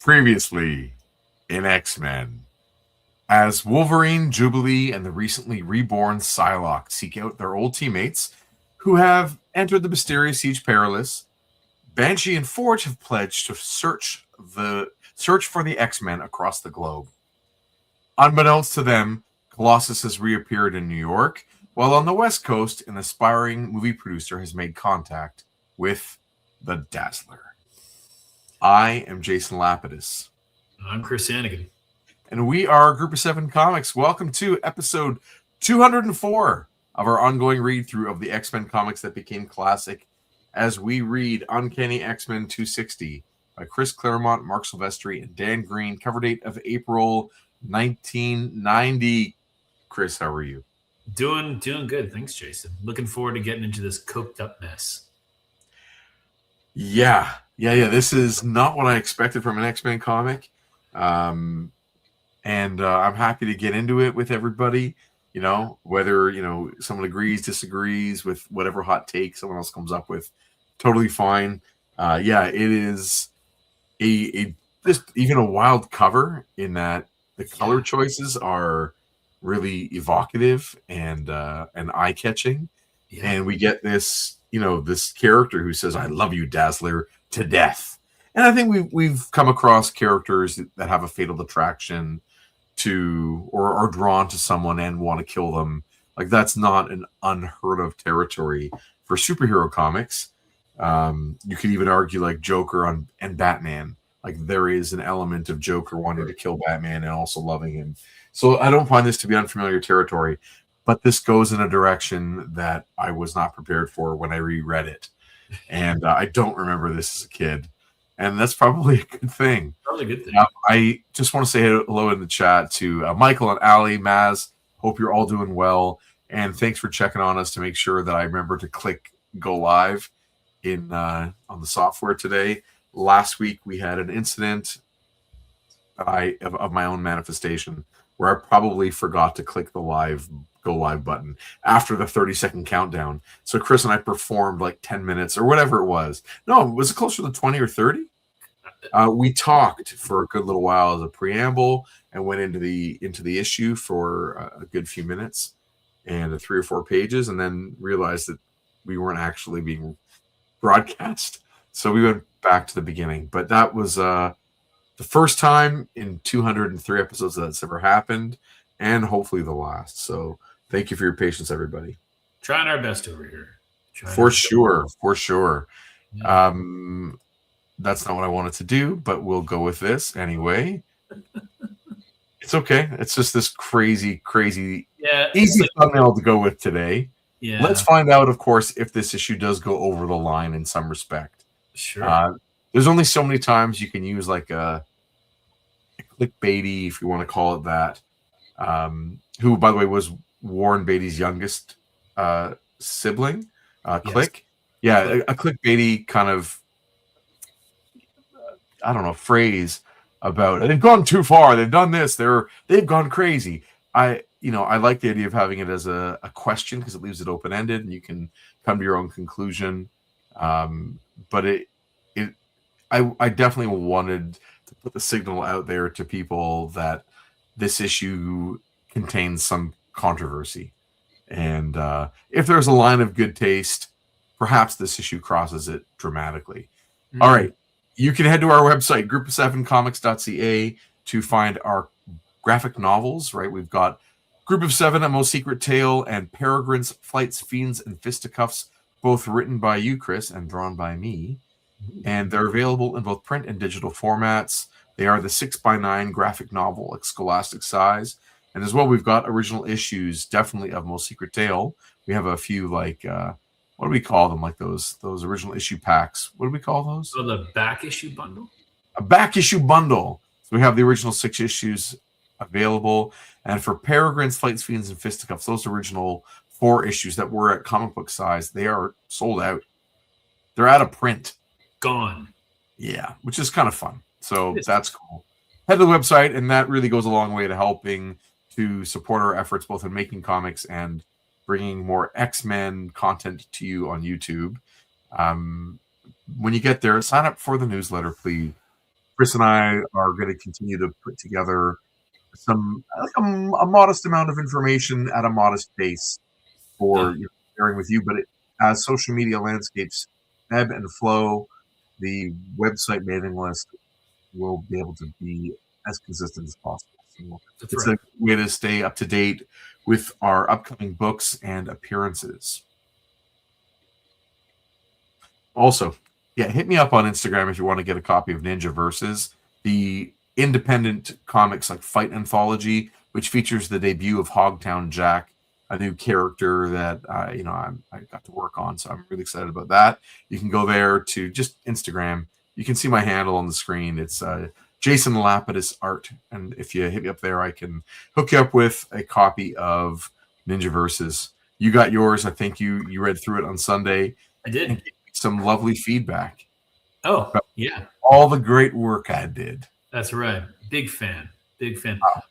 Previously in X-Men, as Wolverine, Jubilee, and the recently reborn Psylocke seek out their old teammates who have entered the mysterious Siege Perilous, Banshee and Forge have pledged to search for the X-Men across the globe. Unbeknownst to them, Colossus has reappeared in New York, while on the West Coast, an aspiring movie producer has made contact with the Dazzler. I am Jason Lapidus. I'm Chris Hannigan. And we are Group of Seven Comics. Welcome to episode 204 of our ongoing read-through of the X-Men comics that became classic as we read Uncanny X-Men 260 by Chris Claremont, Mark Silvestri, and Dan Green. Cover date of April 1990. Chris, how are you? Doing good. Thanks, Jason. Looking forward to getting into this coked up mess. Yeah. This is not what I expected from an X-Men comic. And I'm happy to get into it with everybody, whether, someone agrees, disagrees with whatever hot take someone else comes up with. Totally fine. It is just even a wild cover in that the color choices are really evocative and eye-catching. Yeah. And we get this, this character who says, "I love you, Dazzler," to death. And I think we've come across characters that have a fatal attraction to or are drawn to someone and want to kill them. Like, that's not an unheard of territory for superhero comics. You could even argue like Joker and Batman. Like, there is an element of Joker wanting to kill Batman and also loving him. So I don't find this to be unfamiliar territory, but this goes in a direction that I was not prepared for when I reread it. And I don't remember this as a kid. And that's probably a good thing. Probably a good thing. I just want to say hello in the chat to Michael and Ali, Maz. Hope you're all doing well. And thanks for checking on us to make sure that I remember to click go live in on the software today. Last week we had an incident of my own manifestation where I probably forgot to click the go live button after the 30-second countdown. So Chris and I performed like 10 minutes or whatever it was. No, was it closer to 20 or 30? We talked for a good little while as a preamble and went into the issue for a good few minutes and 3 or 4 pages, and then realized that we weren't actually being broadcast. So we went back to the beginning. But that was the first time in 203 episodes that's ever happened, and hopefully the last. So thank you for your patience, everybody. Trying our best over here. For sure. Yeah. That's not what I wanted to do, but we'll go with this anyway. It's okay. It's just this crazy, easy thumbnail to go with today. Yeah. Let's find out, of course, if this issue does go over the line in some respect. Sure. There's only so many times you can use like a clickbaity, if you want to call it that, who, by the way, was Warren Beatty's youngest sibling, Click. Yes. Yeah, a clickbaity kind of, phrase about they've gone too far, they've done this, they've gone crazy. I like the idea of having it as a question because it leaves it open-ended and you can come to your own conclusion. But I definitely wanted to put the signal out there to people that this issue contains some controversy. And if there's a line of good taste, perhaps this issue crosses it dramatically. Mm-hmm. All right. You can head to our website, group7comics.ca, to find our graphic novels, right? We've got Group of Seven, A Most Secret Tale, and Peregrine's Flights, Fiends, and Fisticuffs, both written by you, Chris, and drawn by me. And they're available in both print and digital formats. They are the 6x9 graphic novel, like scholastic size. And as well, we've got original issues, definitely, of Most Secret Tale. We have a few, like, what do we call them? Like those original issue packs. What do we call those? So the back issue bundle? A back issue bundle. So we have the original 6 issues available. And for Peregrine's Flights, Fiends, and Fisticuffs, those original 4 issues that were at comic book size, they are sold out. They're out of print. Gone. Yeah, which is kind of fun. So that's cool. Head to the website, and that really goes a long way to helping to support our efforts both in making comics and bringing more X-Men content to you on YouTube. When you get there, sign up for the newsletter, please. Chris and I are going to continue to put together some a modest amount of information at a modest pace for sharing with you. But as social media landscapes ebb and flow, the website mailing list will be able to be as consistent as possible. So it's a way to stay up to date with our upcoming books and appearances. Also, hit me up on Instagram if you want to get a copy of Ninja Versus, the independent comics like fight anthology, which features the debut of Hogtown Jack, a new character that I got to work on. So I'm really excited about that. You can go there to just Instagram. You can see my handle on the screen. It's Jason Lapidus Art, and if you hit me up there, I can hook you up with a copy of Ninja Versus. You got yours. I think you read through it on Sunday. I did. Some lovely feedback. Oh, yeah. All the great work I did. That's right. Big fan.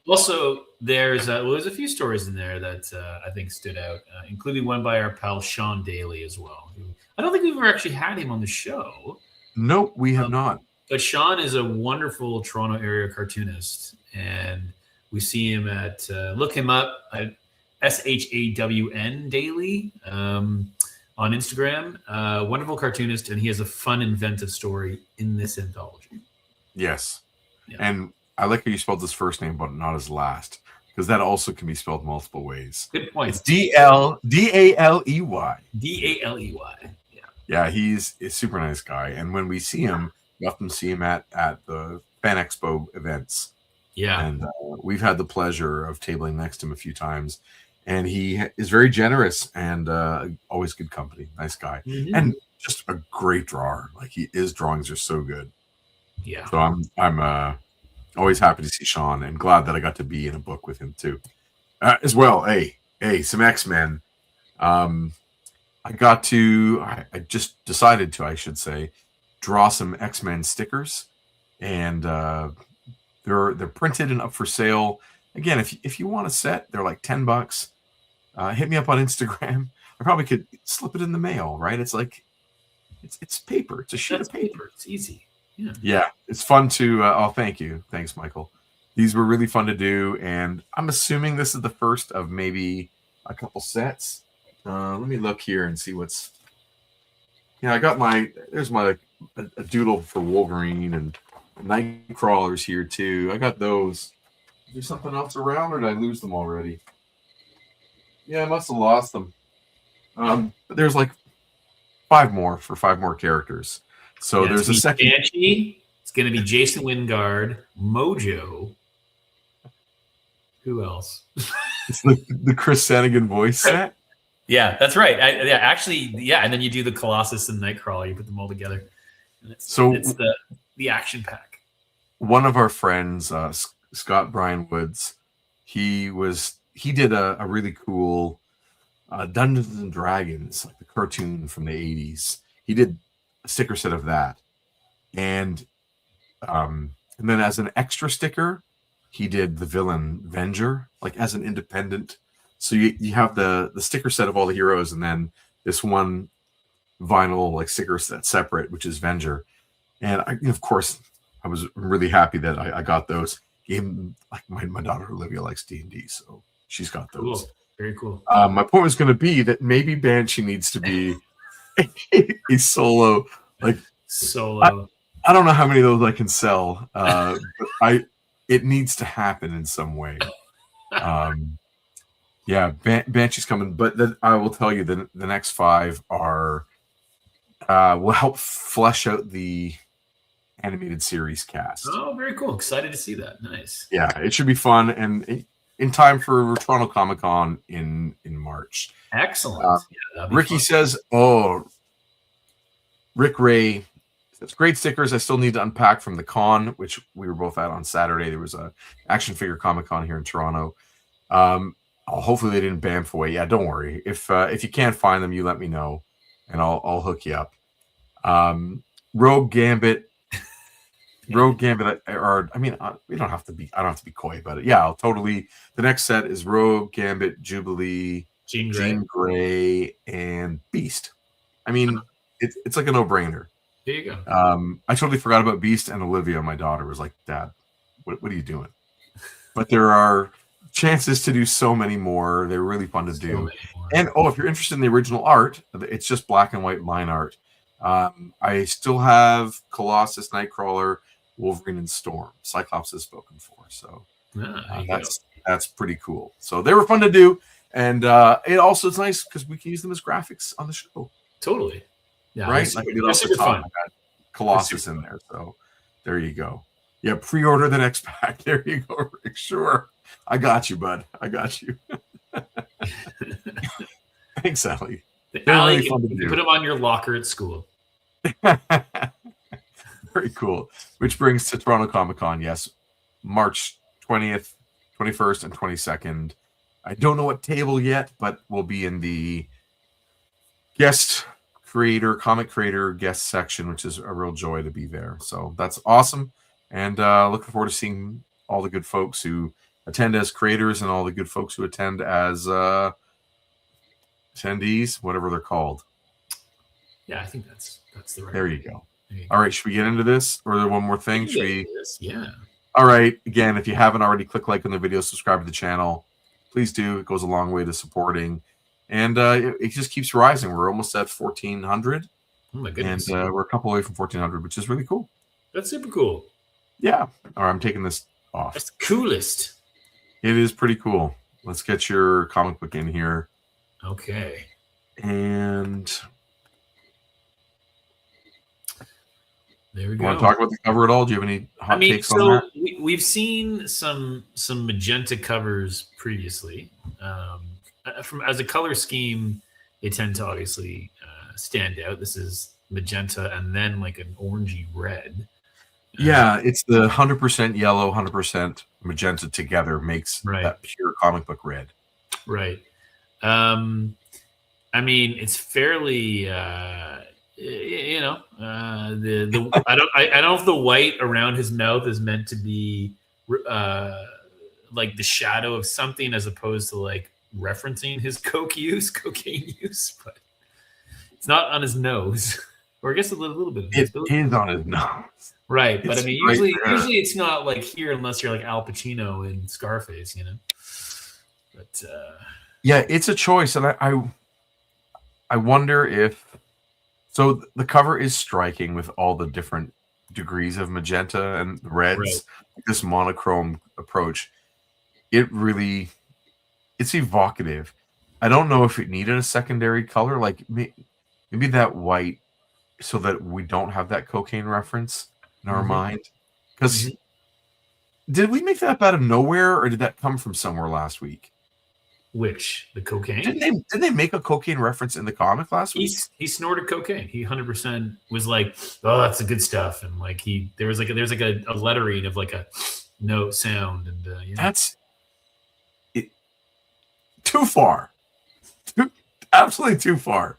Also, there's a few stories in there that I think stood out, including one by our pal Sean Daly as well. I don't think we've ever actually had him on the show. Nope, we have not. But Sean is a wonderful Toronto area cartoonist, and we see him at look him up at SHAWN Daily on Instagram. Wonderful cartoonist, and he has a fun, inventive story in this anthology. Yes, and I like how you spelled his first name, but not his last, because that also can be spelled multiple ways. Good point. It's D-A-L-E-Y. D-A-L-E-Y. Yeah, he's a super nice guy, and when we see him, we often see him at the Fan Expo events. Yeah, and we've had the pleasure of tabling next to him a few times, and he is very generous and always good company. Nice guy, and just a great drawer. Like his drawings are so good. Yeah. So I'm always happy to see Sean, and glad that I got to be in a book with him too, as well. Hey, some X-Men. I just decided to, I should say, draw some X-Men stickers, and they're printed and up for sale. Again, if you want a set, they're like $10. Hit me up on Instagram. I probably could slip it in the mail, right? It's like it's paper. It's a sheet of paper. It's easy. Yeah, it's fun to. Thank you. Thanks, Michael. These were really fun to do, and I'm assuming this is the first of maybe a couple sets. Let me look here and see what's. Yeah, I got there's my a doodle for Wolverine and night crawlers here too. I got those. Is there something else around, or did I lose them already? Yeah, I must have lost them. But there's like five more characters. So there's a second. Banshee. It's going to be Jason Wingard, Mojo. Who else? It's the Chris Sanigan voice set. Yeah, that's right. And then you do the Colossus and Nightcrawler. You put them all together. It's the action pack. One of our friends, Scott Brian Woods, he did a really cool Dungeons and Dragons, like the cartoon from the 80s. He did a sticker set of that, and then as an extra sticker, he did the villain Venger, like as an independent. So you have the sticker set of all the heroes, and then this one vinyl like sticker set separate, which is Venger. And of course, I was really happy that I got those. Even like my daughter Olivia likes D&D, so she's got those. Cool. Very cool. My point was going to be that maybe Banshee needs to be a solo. Solo. I don't know how many of those I can sell, but it needs to happen in some way. Yeah, Banshee's coming, but I will tell you the next 5 are will help flesh out the animated series cast. Oh, very cool! Excited to see that. Nice. Yeah, it should be fun, and in time for Toronto Comic Con in March. Excellent. Ricky says, "Oh, Rick Ray." It's great stickers. I still need to unpack from the con, which we were both at on Saturday. There was a action figure Comic Con here in Toronto. Hopefully they didn't bamf away. Yeah, don't worry. If you can't find them, you let me know, and I'll hook you up. Rogue Gambit. Rogue Gambit, we don't have to be. I don't have to be coy about it. Yeah, I'll totally. The next set is Rogue Gambit, Jubilee, Jean Grey, and Beast. I mean, it's like a no-brainer. Here you go. I totally forgot about Beast, and Olivia, my daughter, was like, "Dad, what are you doing?" But there are chances to do so many more. They're really fun to do. And if you're interested in the original art, it's just black and white line art. I still have Colossus, Nightcrawler, Wolverine, and Storm. Cyclops is spoken for, so that's pretty cool. So they were fun to do, and it's nice because we can use them as graphics on the show. Totally, yeah, right. They're super fun. Colossus in there, so there you go. Yeah, pre-order the next pack. There you go, Rick. Sure, I got you, bud. I got you. Thanks, Allie. Allie, really fun to do. Put them on your locker at school. Very cool. Which brings to Toronto Comic Con. Yes, March 20th, 21st, and 22nd. I don't know what table yet, but we'll be in the comic creator guest section, which is a real joy to be there. So that's awesome. And looking forward to seeing all the good folks who attend as creators and all the good folks who attend as attendees, whatever they're called. Yeah, I think that's the right. There you go. All right, should we get into this? Or one more thing? Yeah. All right. Again, if you haven't already, click like on the video, subscribe to the channel. Please do. It goes a long way to supporting. And it just keeps rising. We're almost at 1,400. Oh, my goodness. And we're a couple away from 1,400, which is really cool. That's super cool. Yeah. All right, I'm taking this off. That's the coolest. It is pretty cool. Let's get your comic book in here. Okay. And there we go. You want to talk about the cover at all? Do you have any hot takes on that? We've seen some magenta covers previously. As a color scheme, they tend to obviously stand out. This is magenta and then like an orangey red. Yeah, it's the 100% yellow, 100% magenta together makes that pure comic book red. Right. I mean, it's fairly, the I don't know if the white around his mouth is meant to be like the shadow of something as opposed to like referencing his cocaine use, but it's not on his nose, or I guess a little bit. It is on his nose, right? But I mean, usually it's not like here unless you're like Al Pacino in Scarface, you know. But yeah, it's a choice, and I wonder if the cover is striking with all the different degrees of magenta and reds. This monochrome approach, it's evocative. I don't know if it needed a secondary color, like maybe that white, so that we don't have that cocaine reference in our mind. Because did we make that up out of nowhere, or did that come from somewhere last week? Which, the cocaine? Didn't they make a cocaine reference in the comic last week? He snorted cocaine. He 100% was like, "Oh, that's the good stuff," and like there's like a lettering of like a note sound, and that's it. Too far, absolutely too far.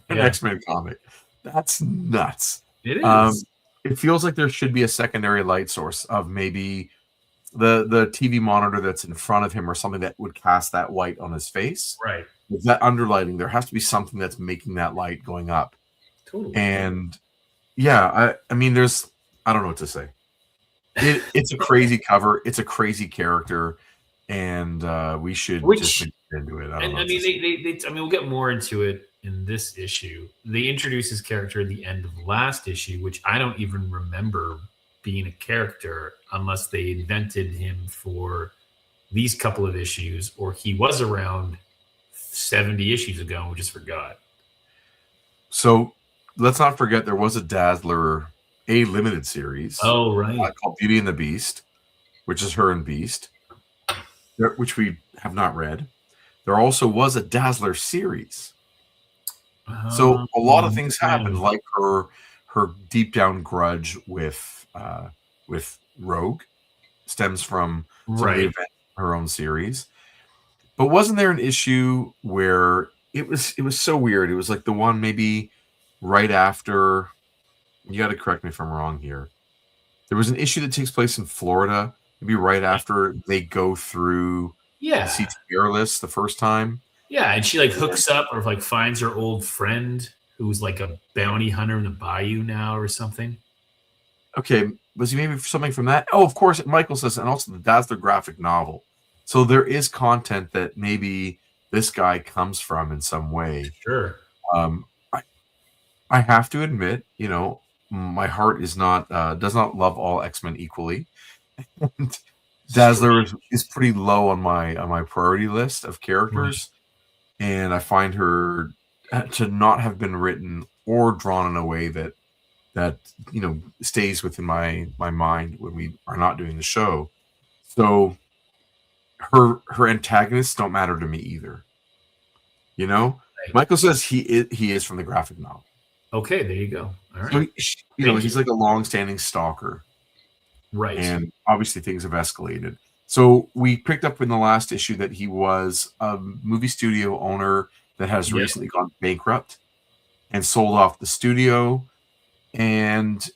An X-Men comic. That's nuts. It is. It feels like there should be a secondary light source of maybe the TV monitor that's in front of him or something that would cast that white on his face. Right. With that underlighting, there has to be something that's making that light going up. Totally. And yeah, I mean, I don't know what to say. It's a crazy cover. It's a crazy character, and we should just get into it. I mean, we'll get more into it in this issue. They introduced his character at the end of last issue, which I don't even remember being a character unless they invented him for these couple of issues, or he was around 70 issues ago and we just forgot. So let's not forget there was a Dazzler A limited series. Oh, right. Called Beauty and the Beast, which is her and Beast, which we have not read. There also was a Dazzler series. So a lot of things happened, like her deep down grudge with Rogue stems from her own series. But wasn't there an issue where it was so weird? It was like the one maybe right after. You got to correct me if I'm wrong here. There was an issue that takes place in Florida, maybe right after they go through the CTR list the first time. Yeah, and she like hooks up or like finds her old friend who's like a bounty hunter in the bayou now or something. Okay, was he maybe something from that? Oh, of course, Michael says, and also the Dazzler graphic novel. So there is content that maybe this guy comes from in some way. Sure. Um, I have to admit, my heart is not does not love all X-Men equally. And Dazzler is pretty low on my priority list of characters, and I find her to not have been written or drawn in a way that stays within my mind when we are not doing the show. So her antagonists don't matter to me either. Right. Michael says he is from the graphic novel. Okay, there you go. All right. So he's like a long-standing stalker. Right. And obviously things have escalated. So we picked up in the last issue that he was a movie studio owner that has recently gone bankrupt and sold off the studio. And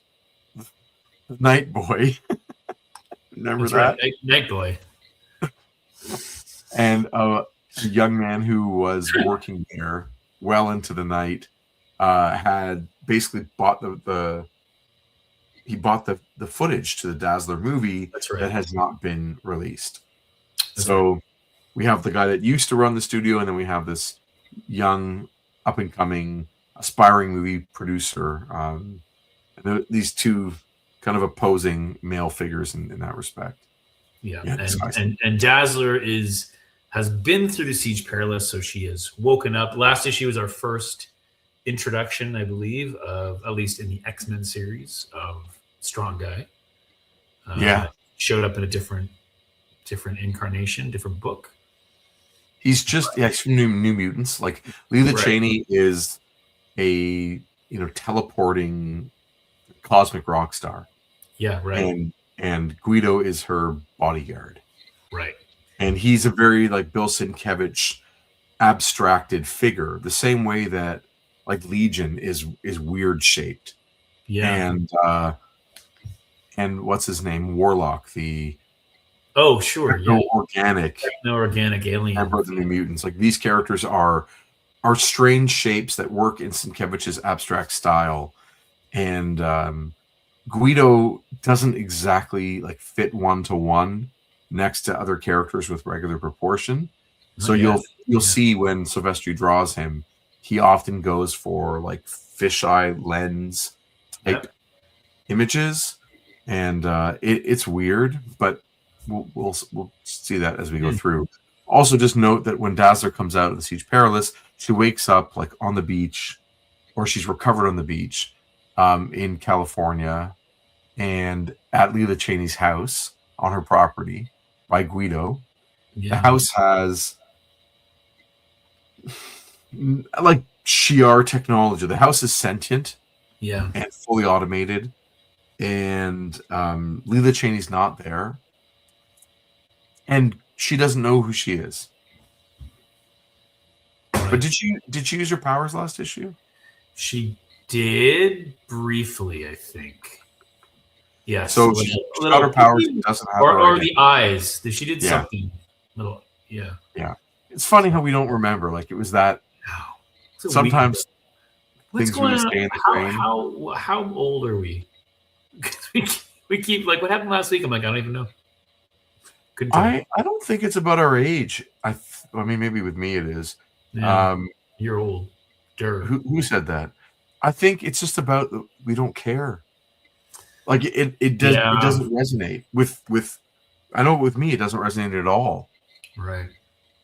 the Night Boy, remember that? Right. Night Boy. And a young man who was working there well into the night had basically bought the footage to the Dazzler movie that has not been released. We have the guy that used to run the studio, and then we have this young, up-and-coming, aspiring movie producer. And these two kind of opposing male figures in that respect. Yeah, and Dazzler has been through the Siege Perilous, so she has woken up. Last issue was our first introduction, I believe, of at least in the X-Men series of Strong Guy. Showed up in a different incarnation, different book. He's just from New Mutants. Like Leela Cheney is a teleporting cosmic rock star. Yeah, right. And Guido is her bodyguard. Right. And he's a very like Bill Sienkiewicz abstracted figure, the same way that like Legion is weird shaped. Yeah. And what's his name? Warlock, the organic alien member of the New Mutants. Like these characters are strange shapes that work in Sienkiewicz's abstract style. And Guido doesn't exactly like fit 1-to-1 next to other characters with regular proportion. So you'll see when Silvestri draws him, he often goes for like fisheye lens type images, and it's weird, but we'll see that as we go through. Also, just note that when Dazzler comes out of the Siege Perilous, she wakes up like on the beach, or she's recovered on the beach in California, and at Leela Cheney's house on her property by Guido. The house has like Shi'ar technology. The house is sentient, and fully automated. And Leela Cheney's not there, and she doesn't know who she is. Right. But did she use her powers last issue? She did briefly, I think. Yes. So she got her powers. Doesn't have or the eyes. She did something. Little. Yeah. Yeah. It's funny how we don't remember. Like it was that. Sometimes what's going on? How old are we? we keep like what happened last week. I'm like, I don't even know. I don't think it's about our age. I mean, maybe with me it is. Yeah, you're old. Who said that? I think it's just about we don't care. Like it doesn't resonate with. I know with me it doesn't resonate at all. Right.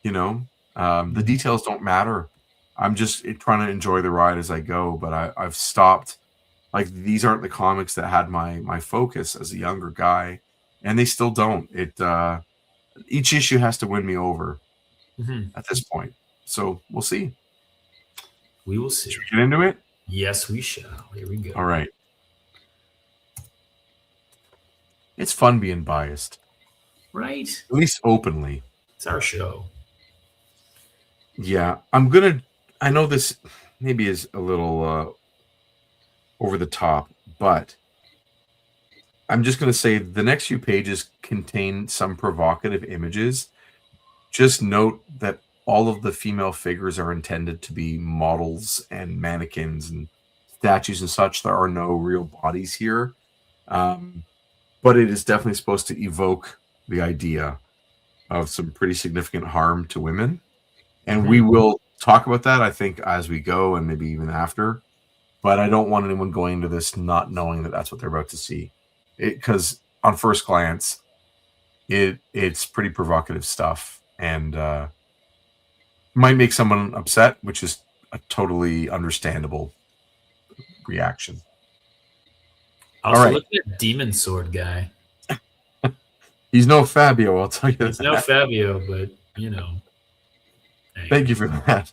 The details don't matter. I'm just trying to enjoy the ride as I go. But I've stopped. Like these aren't the comics that had my focus as a younger guy, and they still don't. Each issue has to win me over at this point. So we'll see. We will see. Should we get into it? Yes, we shall. Here we go. All right. It's fun being biased. Right. At least openly. It's our show. Yeah. I know this maybe is a little over the top, but I'm just going to say the next few pages contain some provocative images. Just note that all of the female figures are intended to be models and mannequins and statues and such. There are no real bodies here. But it is definitely supposed to evoke the idea of some pretty significant harm to women. And we will talk about that, I think, as we go and maybe even after. But I don't want anyone going into this not knowing that that's what they're about to see. Because on first glance, it's pretty provocative stuff and might make someone upset, which is a totally understandable reaction. Also, all right. look at that demon sword guy. He's no Fabio, I'll tell you He's that. no Fabio, but you know. Thank you for that.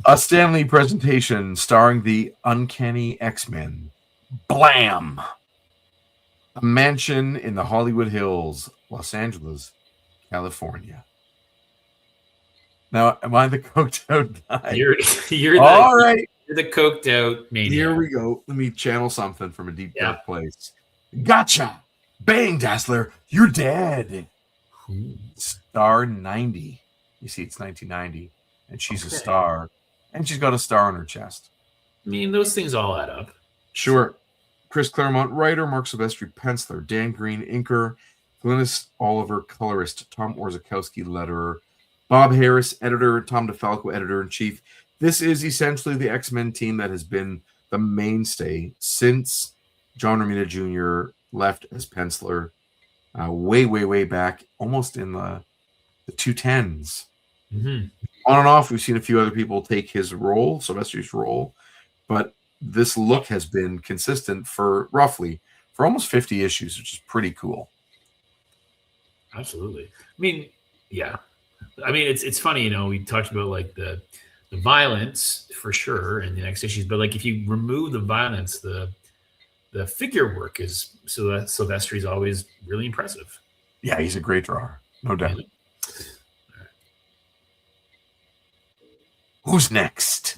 A Stan Lee presentation starring the Uncanny X-Men. Blam! A mansion in the Hollywood Hills, Los Angeles, California. Now, am I the coked out guy? You're all right. You're the coked out maniac. Here we go. Let me channel something from a deep dark place. Gotcha! Bang, Dazzler! You're dead! Star 90. You see, it's 1990, and she's a star, and she's got a star on her chest. I mean, those things all add up. Sure. Chris Claremont, writer. Mark Silvestri, penciler. Dan Green, inker. Glynis Oliver, colorist. Tom Orzakowski, letterer. Bob Harris, editor. Tom DeFalco, editor-in-chief. This is essentially the X-Men team that has been the mainstay since John Romita Jr. left as penciler way back, almost in the 210s. On and off, we've seen a few other people take his role, Silvestri's role, but this look has been consistent for almost 50 issues, which is pretty cool. Absolutely. I mean, yeah. I mean, it's funny, you know, we talked about like the violence for sure in the next issues, but like if you remove the violence, the figure work is Silvestri's always really impressive. Yeah, he's a great drawer, no doubt. Right. Who's next?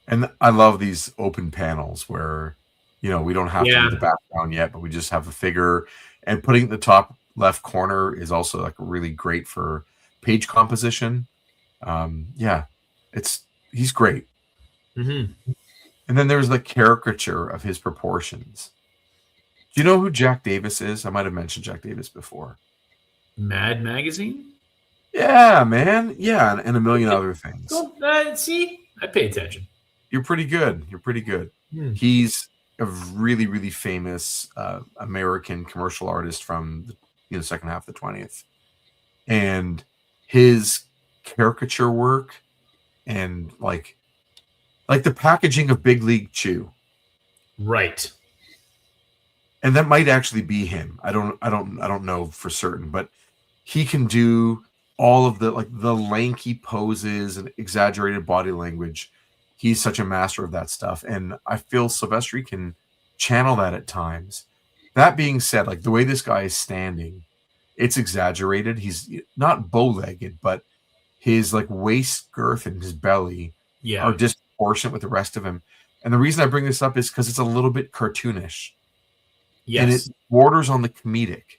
And I love these open panels where, you know, we don't have to do the background yet, but we just have a figure, and putting it in the top left corner is also like really great for page composition. He's great. And then there's the caricature of his proportions. Do you know who Jack Davis is? I might have mentioned Jack Davis before. Mad Magazine? Yeah, man. Yeah, and a million other things. See, I pay attention. You're pretty good. He's a really, really famous American commercial artist from the second half of the 20th. And his caricature work and like the packaging of Big League Chew. Right. And that might actually be him. I don't know for certain, but he can do all of the lanky poses and exaggerated body language. He's such a master of that stuff. And I feel Silvestri can channel that at times. That being said, like the way this guy is standing, it's exaggerated. He's not bow-legged, but his like waist girth and his belly are disproportionate with the rest of him. And the reason I bring this up is because it's a little bit cartoonish. Yes. And it borders on the comedic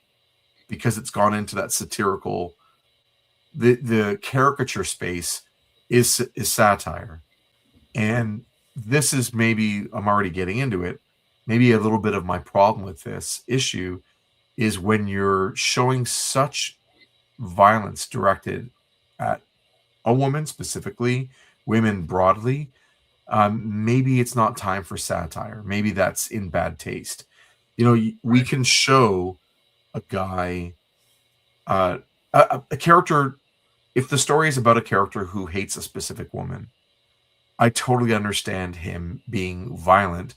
because it's gone into that satirical. The caricature space is satire. And this is maybe, I'm already getting into it, maybe a little bit of my problem with this issue is when you're showing such violence directed at a woman, specifically women broadly, maybe it's not time for satire. Maybe that's in bad taste. You know, we can show a guy, a character, if the story is about a character who hates a specific woman, I totally understand him being violent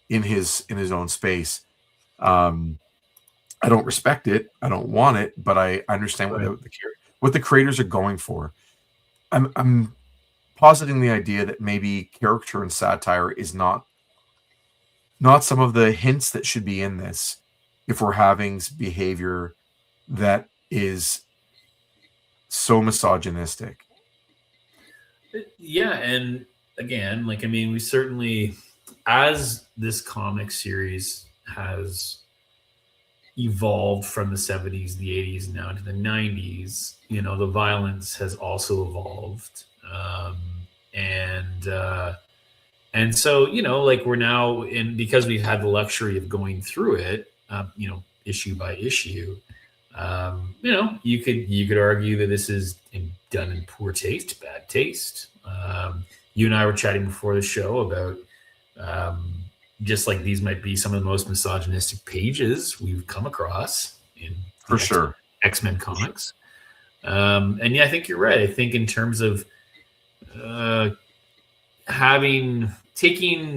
in his own space. I don't respect it. I don't want it, but I understand what the creators are going for. I'm positing the idea that maybe character and satire is not some of the hints that should be in this if we're having behavior that is so misogynistic. Yeah, and again, like, I mean, we certainly, as this comic series has, evolved from the 70s, the 80s, now to the 90s, the violence has also evolved. And so, like we're now in, because we've had the luxury of going through it, issue by issue, you could argue that this is done in poor taste, bad taste. You and I were chatting before the show about just like these might be some of the most misogynistic pages we've come across in For sure. X-Men comics. And yeah, I think you're right. I think in terms of taking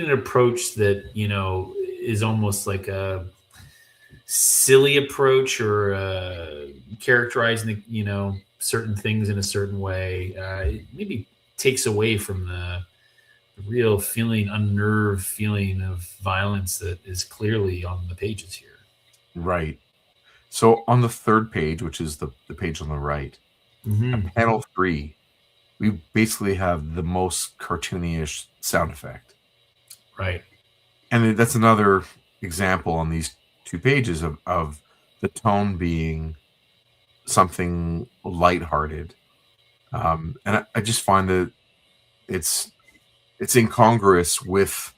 an approach that is almost like a silly approach, or characterizing certain things in a certain way, it maybe takes away from the real unnerved feeling of violence that is clearly on the pages here. Right. So on the third page, which is the page on the right, panel 3, we basically have the most cartoony-ish sound effect. Right. And that's another example on these 2 pages of the tone being something lighthearted. And I just find that it's incongruous with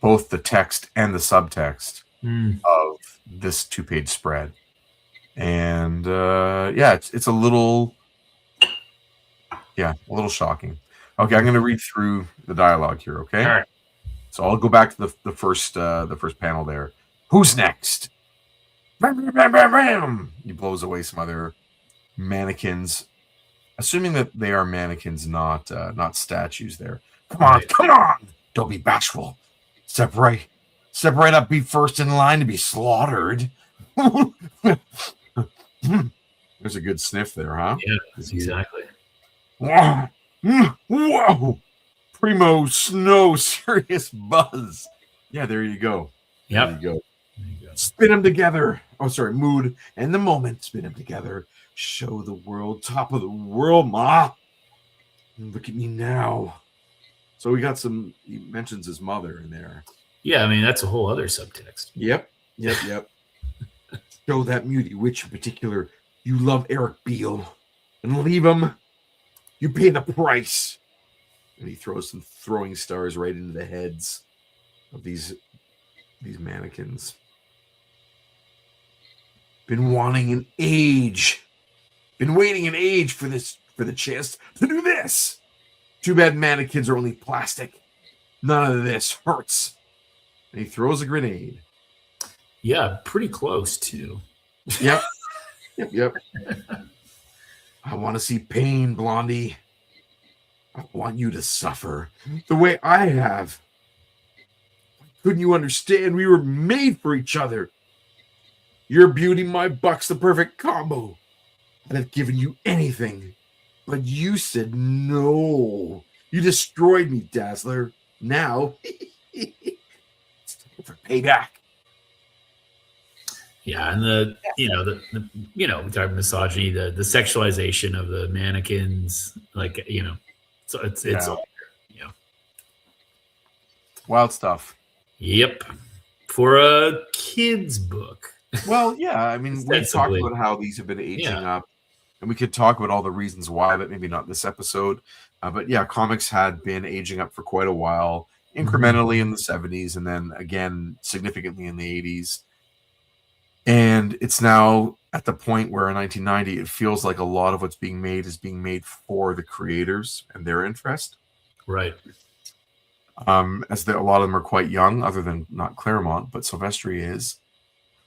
both the text and the subtext of this 2-page spread. And it's a little shocking. Okay, I'm going to read through the dialogue here. Okay. All right. So I'll go back to the first panel there. Who's next? Bam, bam, bam, bam. He blows away some other mannequins, assuming that they are mannequins, not statues. There. Come on, come on! Don't be bashful. Step right up. Be first in line to be slaughtered. There's a good sniff there, huh? Yeah, exactly. Whoa! Primo Snow, serious buzz. Yeah, there you go. Yep. There you go. Spin them together. Oh, sorry. Mood and the moment. Spin them together. Show the world. Top of the world, ma. Look at me now. So we got he mentions his mother in there. Yeah, I mean, that's a whole other subtext. Yep. Show that muty witch in particular. You love Eric Beale. And leave him. You pay the price. And he throws some throwing stars right into the heads of these mannequins. Been waiting an age for the chance to do this. Too bad mannequins are only plastic. None of this hurts. And he throws a grenade. Yeah, pretty close too. Yep. I want to see pain, Blondie. I want you to suffer the way I have. Couldn't you understand? We were made for each other. Your beauty, my buck's the perfect combo. I'd have given you anything, but you said no. You destroyed me, Dazzler. Now, it's time for payback. Yeah, and we talk about misogyny, the sexualization of the mannequins, so it's all there, Wild stuff. Yep, for a kid's book. Well, yeah, I mean, we talked about how these have been aging up, and we could talk about all the reasons why, but maybe not this episode. But yeah, comics had been aging up for quite a while, incrementally in the 70s, and then again significantly in the 80s. And it's now at the point where in 1990, it feels like a lot of what's being made is being made for the creators and their interest. Right. As a lot of them are quite young, other than not Claremont, but Silvestri is.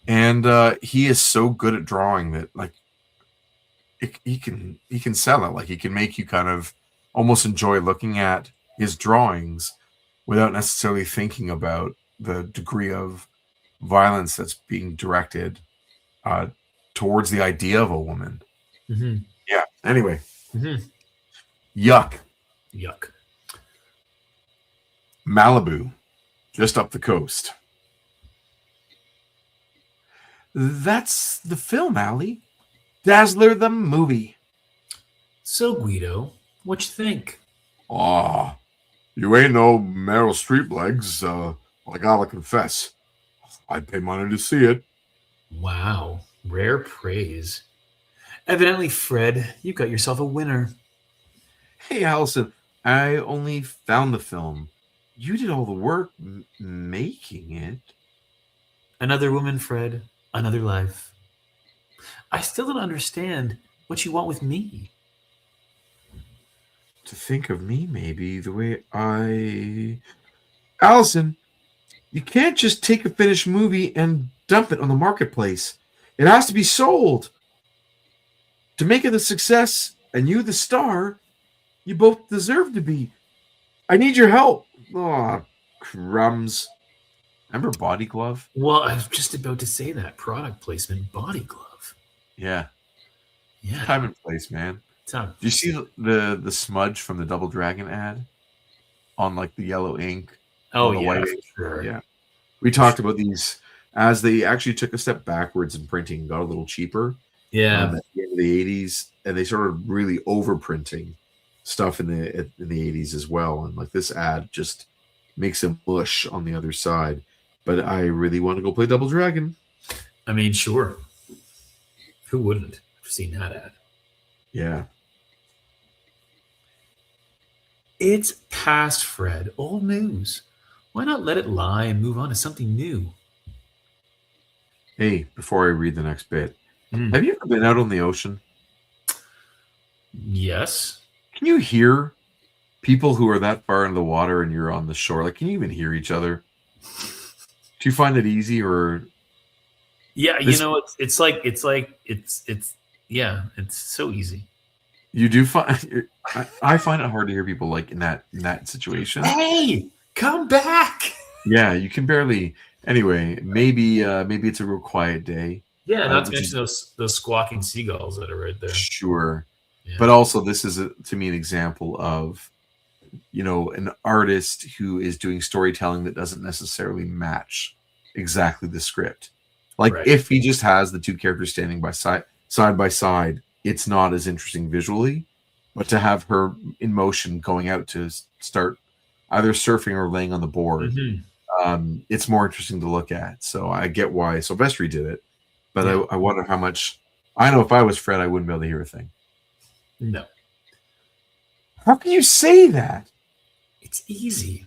And he is so good at drawing that he can sell it. Like, he can make you kind of almost enjoy looking at his drawings without necessarily thinking about the degree of violence that's being directed towards the idea of a woman. Yeah. Anyway. Yuck. Malibu, just up the coast. That's the film, Allie. Dazzler the movie. So, Guido, what you think? You ain't no Meryl Streep legs. I gotta confess, I'd pay money to see it. Wow, rare praise. Evidently, Fred, you got yourself a winner. Hey, Allison, I only found the film. You did all the work making it. Another woman, Fred. Another life. I still don't understand what you want with me. To think of me, maybe, the way I. Allison, you can't just take a finished movie and dump it on the marketplace. It has to be sold. To make it a success, and you the star, you both deserve to be. I need your help. Aw, crumbs. Remember Body Glove? Well, I was just about to say that product placement body glove. Yeah. Yeah. Time and place, man. Time. Do you see the smudge from the Double Dragon ad on like the yellow ink? Oh, on the yeah, white for ink? sure. Yeah. We talked about these as they actually took a step backwards in printing, got a little cheaper. Yeah. At the end of the 80s, and they started really overprinting stuff in the 80s as well. And like this ad just makes a mush on the other side. But I really want to go play Double Dragon. I mean, sure. Who wouldn't have seen that ad? Yeah. It's past, Fred. Old news. Why not let it lie and move on to something new? Hey, before I read the next bit, Mm. have you ever been out on the ocean? Yes. Can you hear people who are that far into the water and you're on the shore? Like, can you even hear each other? Do you find it easy or? Yeah, This- you know, it's yeah, it's so easy. You do find I find it hard to hear people like in that situation. Hey, come back. Yeah, you can barely. Anyway, maybe it's a real quiet day. Yeah, not to which mention those squawking seagulls that are right there. Sure, Yeah. but also this is to me an example of an artist who is doing storytelling that doesn't necessarily match exactly the script. Like Right. if he just has the two characters standing side by side, it's not as interesting visually. But to have her in motion going out to start either surfing or laying on the board, it's more interesting to look at. So I get why Silvestri did it, but Yeah. I wonder how much. I know if I was Fred, I wouldn't be able to hear a thing. No. How can you say that? It's easy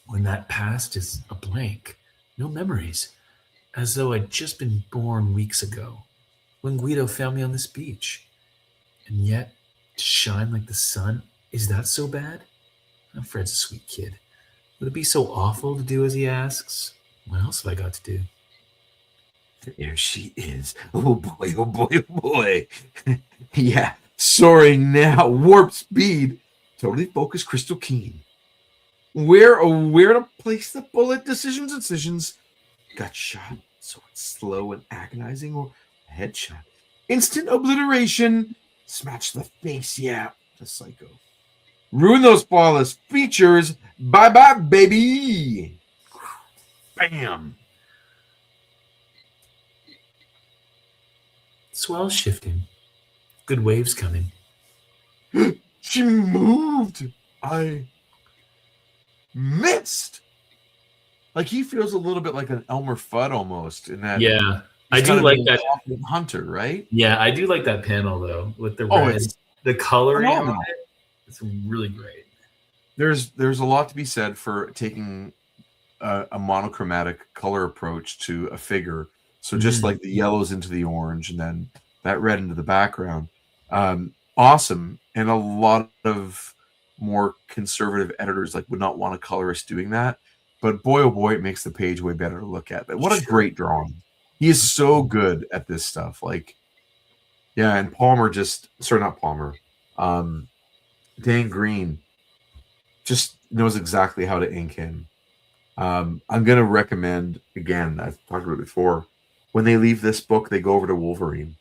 when that past is a blank, no memories, as though I'd just been born weeks ago when Guido found me on this beach. And yet, to shine like the sun, is that so bad? Oh, Fred's a sweet kid. Would it be so awful to do as he asks? What else have I got to do? There she is. Oh boy, oh boy, oh boy. Yeah, soaring now, warp speed. Totally focused, crystal keen. Where to place the bullet? Decisions. Gut shot, so it's slow and agonizing, or headshot. Instant obliteration. Smash the face, yeah. The psycho. Ruin those flawless features. Bye-bye, baby. Bam. Swell shifting. Good waves coming. She moved. I missed. Like he feels a little bit like an Elmer Fudd almost in that. Yeah, I he's do kind of like being that. confident hunter, right? Yeah, I do like that panel though with the Oh, red, it's the coloring on phenomenal. it. It's really great. There's a lot to be said for taking a monochromatic color approach to a figure. So just like the yellows into the orange and then that red into the background. Awesome. And a lot of more conservative editors would not want a colorist doing that. But boy, oh boy, it makes the page way better to look at. What a great drawing. He is so good at this stuff. And Palmer not Palmer. Dan Green just knows exactly how to ink him. I'm going to recommend, again, I've talked about it before, when they leave this book, they go over to Wolverine.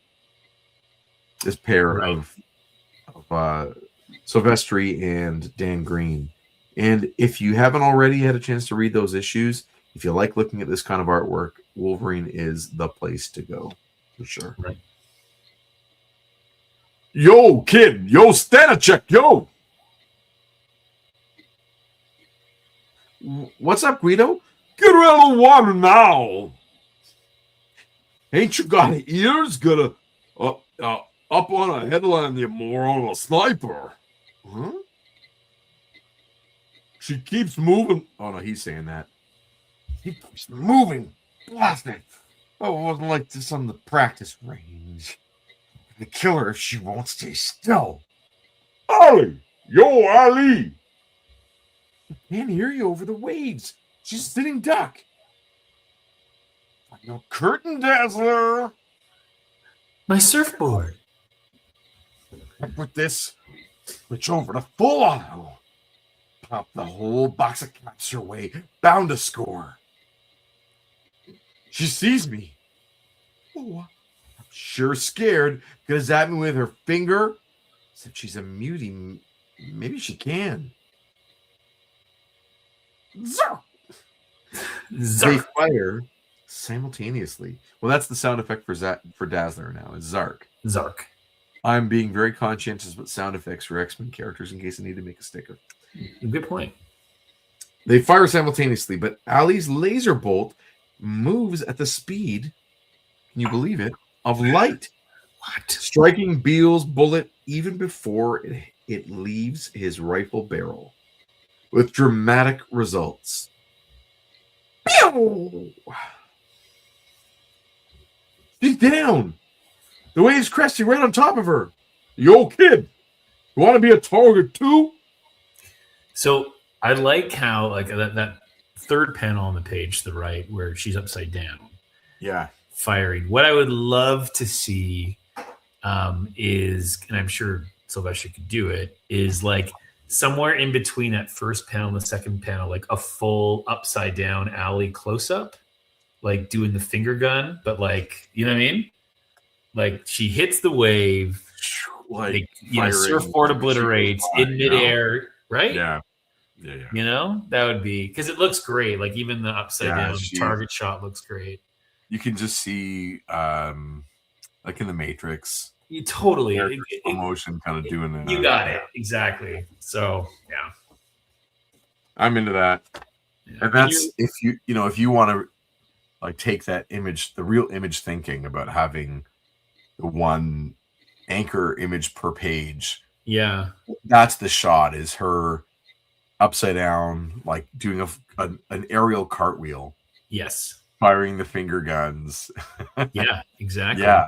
This pair of Silvestri and Dan Green. And if you haven't already had a chance to read those issues, if you like looking at this kind of artwork, Wolverine is the place to go, for sure. Right. Yo, kid. Yo, Stanachek. Yo. What's up, Guido? Get out of the water now. Ain't you got ears? Got a up on a headline, you moron, a sniper. Huh? She keeps moving. Oh no, he's saying that. He keeps moving. Blast it. Oh, it wasn't like this on the practice range. The killer if she won't stay still. Ali! Yo, Ali! I can't hear you over the waves. She's a sitting duck. No curtain dazzler. My surfboard. With this, switch over to full auto. Pop the whole box of caps her way. Bound to score. She sees me. Oh, I'm sure scared. Goes at me with her finger. Said she's a mutie. Maybe she can. Zark. They fire simultaneously. Well, that's the sound effect for Dazzler now. It's Zark. Zark. I'm being very conscientious with sound effects for X-Men characters in case I need to make a sticker. Good point. They fire simultaneously, but Ali's laser bolt moves at the speed, can you believe it, of light. What? Striking Beale's bullet even before it leaves his rifle barrel, with dramatic results. Pew! She's down. The wave's cresting right on top of her. Yo, kid, you want to be a target too? So I like how like that third panel on the page to the right where she's upside down. Yeah. Firing. What I would love to see is, and I'm sure Sylvester could do it, is like somewhere in between that first panel and the second panel, like a full upside down alley close up, like doing the finger gun, but like, you know what I mean? Like she hits the wave, like surfboard obliterates in midair, right? Yeah. You know, that would be because it looks great. Like even the upside down target shot looks great. You can just see, like in the Matrix, You totally motion kind of doing it. You got it exactly. So yeah, I'm into that. yeah. And that's if you want to like take that image, the real image thinking about having the one anchor image per page. Yeah, that's the shot. Is her upside down, like doing an aerial cartwheel. Yes. Firing the finger guns. Yeah, exactly. Yeah.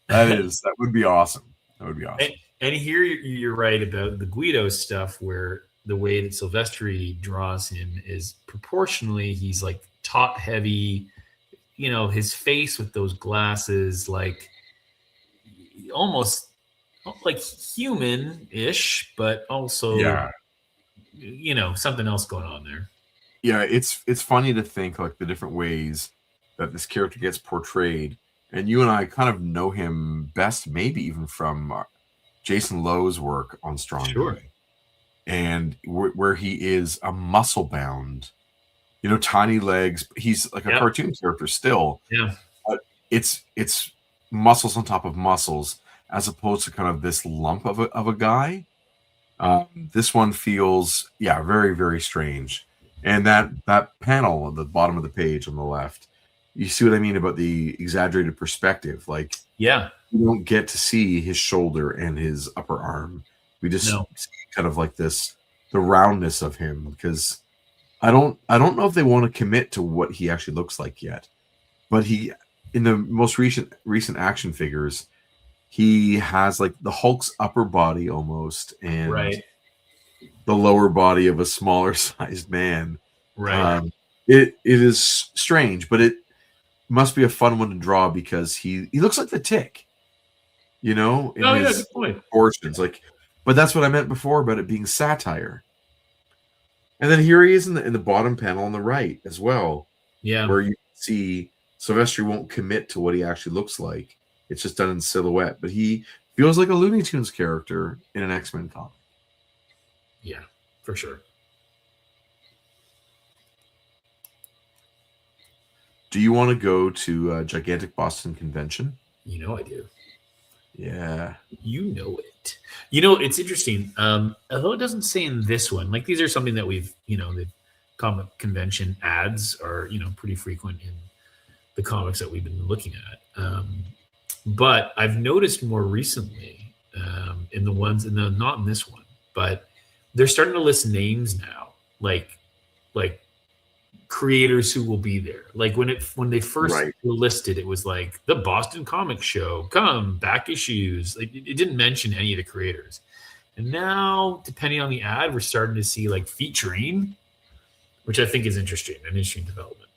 That would be awesome. That would be awesome. And here you're right about the Guido stuff, where the way that Silvestri draws him is proportionally, he's like top heavy, you know, his face with those glasses, like almost like human-ish, but also, you know, something else going on there. Yeah, it's funny to think like the different ways that this character gets portrayed, and you and I kind of know him best, maybe even from Jason Lowe's work on Strong Guy, and where he is a muscle bound, you know, tiny legs. He's like a cartoon character still. Yeah, but it's muscles on top of muscles, as opposed to kind of this lump of a guy. This one feels very, very strange. And that panel at the bottom of the page on the left, you see what I mean about the exaggerated perspective. Like, you don't get to see his shoulder and his upper arm. We just see kind of like the roundness of him, because I don't know if they want to commit to what he actually looks like yet. But he, in the most recent action figures, he has like the Hulk's upper body almost, and the lower body of a smaller sized man. It is strange, but it must be a fun one to draw because he looks like the Tick, you know, in his proportions. Like, but that's what I meant before about it being satire. And then here he is in the bottom panel on the right as well, where you see Silvestri won't commit to what he actually looks like. It's just done in silhouette, but he feels like a Looney Tunes character in an X-Men comic. Yeah, for sure. Do you want to go to a gigantic Boston convention? You know I do. Yeah. You know it. You know, it's interesting. Although it doesn't say in this one, like these are something that we've, you know, comic convention ads are, pretty frequent in the comics that we've been looking at. But I've noticed more recently in the ones, not in this one, but they're starting to list names now, like creators who will be there. Like when they first Right. were listed, it was like the Boston Comic Show, come back issues. Like it didn't mention any of the creators. And now, depending on the ad, we're starting to see like featuring, which I think is interesting, an interesting development.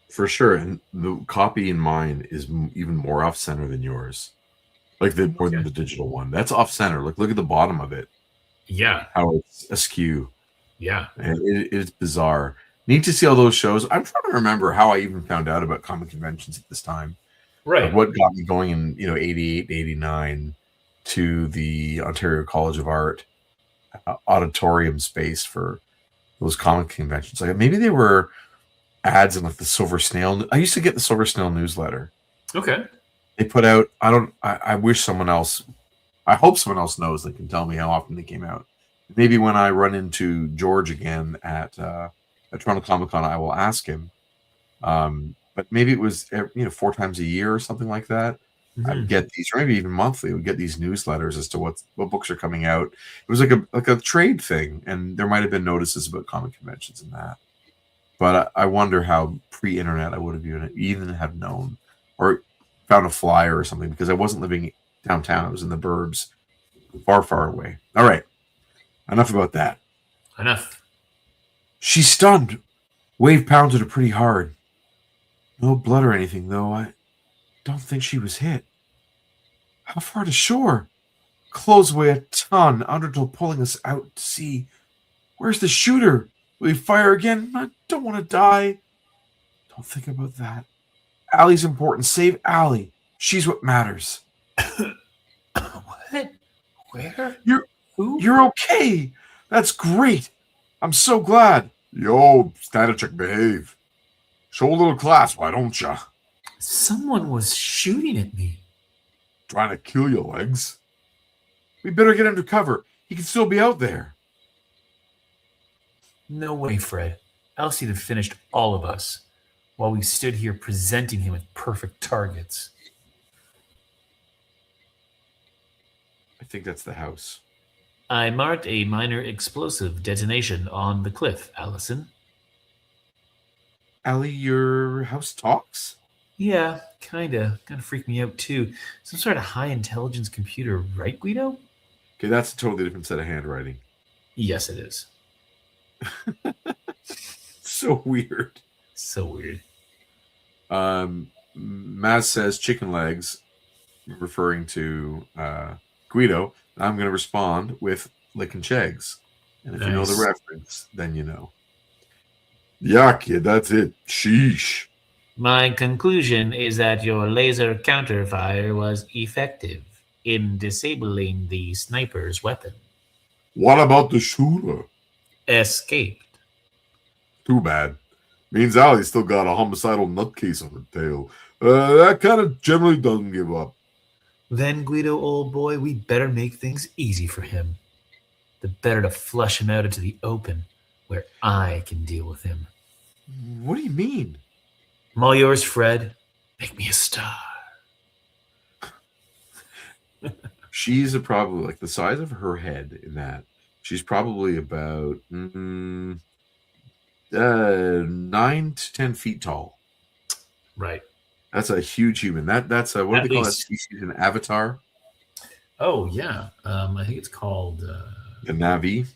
For sure. And the copy in mine is even more off center than yours. Like more than the digital one. That's off center. Like look at the bottom of it. Yeah. How it's askew. Yeah. And it's bizarre. Need to see all those shows. I'm trying to remember how I even found out about comic conventions at this time. Right. Like what got me going in 88, 89 to the Ontario College of Art auditorium space for those comic conventions. Like maybe they were ads in like the Silver Snail. I used to get the Silver Snail newsletter. Okay. They put out, I wish someone else, I hope someone else knows that can tell me how often they came out. Maybe when I run into George again at Toronto Comic Con, I will ask him. But maybe it was 4 times a year or something like that. Mm-hmm. I'd get these, or maybe even monthly. Would get these newsletters as to what books are coming out. It was like a trade thing, and there might have been notices about comic conventions and that. But I wonder how pre-internet I would have even have known or found a flyer or something, because I wasn't living downtown. I was in the burbs, far, far away. All right, enough about that. Enough. She's stunned. Wave pounded her pretty hard. No blood or anything, though. I don't think she was hit. How far to shore? Clothes weigh a ton. Undertow pulling us out to sea. Where's the shooter? Will he fire again? I don't want to die. Don't think about that. Allie's important. Save Allie. She's what matters. What? Where? Who? You're okay. That's great. I'm so glad. Yo, Stanachek, behave. Show a little class, why don't ya? Someone was shooting at me. Trying to kill your legs? We better get under cover. He can still be out there. No way, Fred. Elsie had finished all of us while we stood here presenting him with perfect targets. I think that's the house. I marked a minor explosive detonation on the cliff, Allison. Allie, your house talks? Yeah, kinda. Kinda freaked me out, too. Some sort of high-intelligence computer, right, Guido? Okay, that's a totally different set of handwriting. Yes, it is. So weird. So weird. Maz says chicken legs, referring to Guido. I'm going to respond with licking chegs. And if you know the reference, then you know. Yeah, kid, that's it. Sheesh. My conclusion is that your laser counterfire was effective in disabling the sniper's weapon. What about the shooter? Escaped. Too bad. Means Allie's still got a homicidal nutcase on her tail. That kind of generally doesn't give up. Then, Guido, old boy, we better make things easy for him. The better to flush him out into the open, where I can deal with him. What do you mean? I'm all yours, Fred. Make me a star. She's probably like the size of her head in that. She's probably about 9 to 10 feet tall. Right. That's a huge human. That's a, what do they call that species in Avatar? Oh, yeah. I think it's called... the Navi.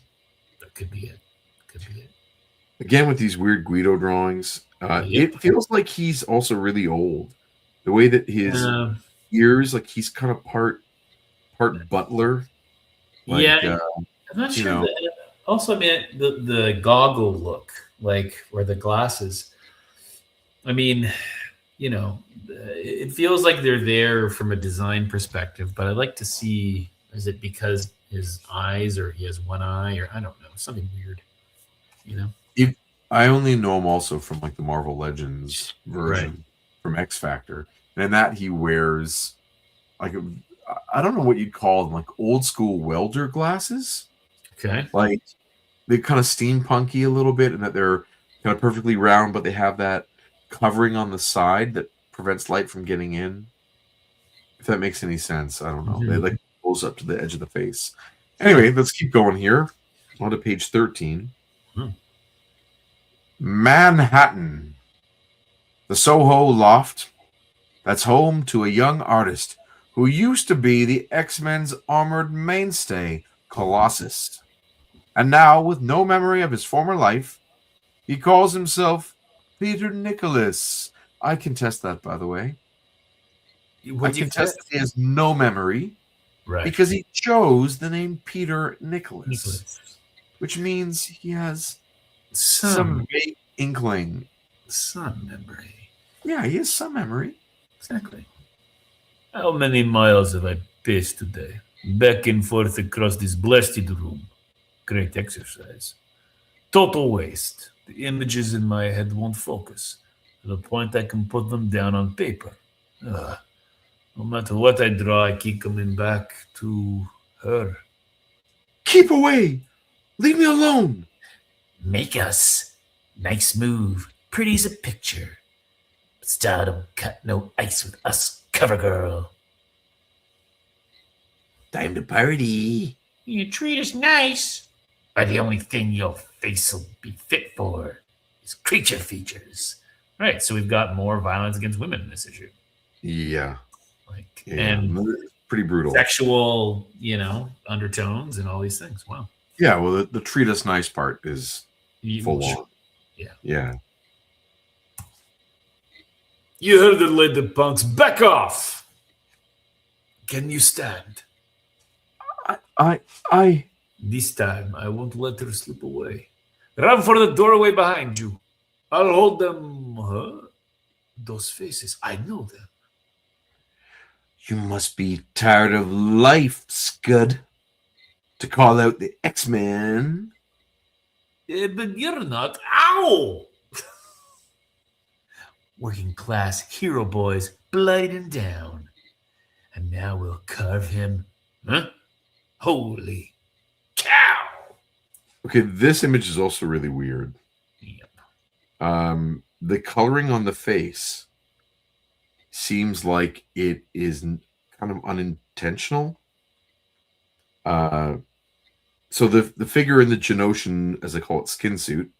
That could be it. Could be it. Again, with these weird Guido drawings, it feels like he's also really old. The way that his ears, like he's kind of part butler. Like, yeah, I'm not sure. Also, I mean, the goggle look, like, or the glasses. I mean, it feels like they're there from a design perspective, but I'd like to see, is it because his eyes, or he has one eye, or I don't know, something weird, I only know him also from like the Marvel Legends version from X Factor, and in that he wears like I don't know what you'd call them, like old school welder glasses. Okay, like they're kind of steampunky a little bit, and that they're kind of perfectly round, but they have that covering on the side that prevents light from getting in. If that makes any sense, I don't know. They like pulls up to the edge of the face. Anyway, let's keep going here. On to page 13. Manhattan, the Soho loft that's home to a young artist who used to be the X-Men's armored mainstay, Colossus. And now, with no memory of his former life, he calls himself Peter Nicholas. I contest that, by the way. What do you contest that he has no memory, right? Because he chose the name Peter Nicholas. Which means he has some vague inkling. Some memory. Yeah, he has some memory. Exactly. How many miles have I paced today? Back and forth across this blasted room. Great exercise. Total waste. The images in my head won't focus to the point I can put them down on paper. No matter what I draw, I keep coming back to her. Keep away! Leave me alone! Make us. Nice move. Pretty as a picture. But style don't cut no ice with us, cover girl. Time to party. You treat us nice. But the only thing your face will be fit for is creature features. Right, so we've got more violence against women in this issue. Yeah. And pretty brutal. Sexual, undertones and all these things. Wow. Yeah, well, the treat us nice part is full on. Yeah. Yeah. You heard the lady punks. Back off. Can you stand? I. This time, I won't let her slip away. Run for the doorway behind you. I'll hold them. Huh? Those faces, I know them. You must be tired of life, Scud, to call out the X-Men. But you're not. Ow! Working class hero boys bloodied him down. And now we'll carve him. Huh? Holy cow! Okay, this image is also really weird. Yep. The coloring on the face seems like it is kind of unintentional. So the figure in the Genoshan, as I call it, skin suit,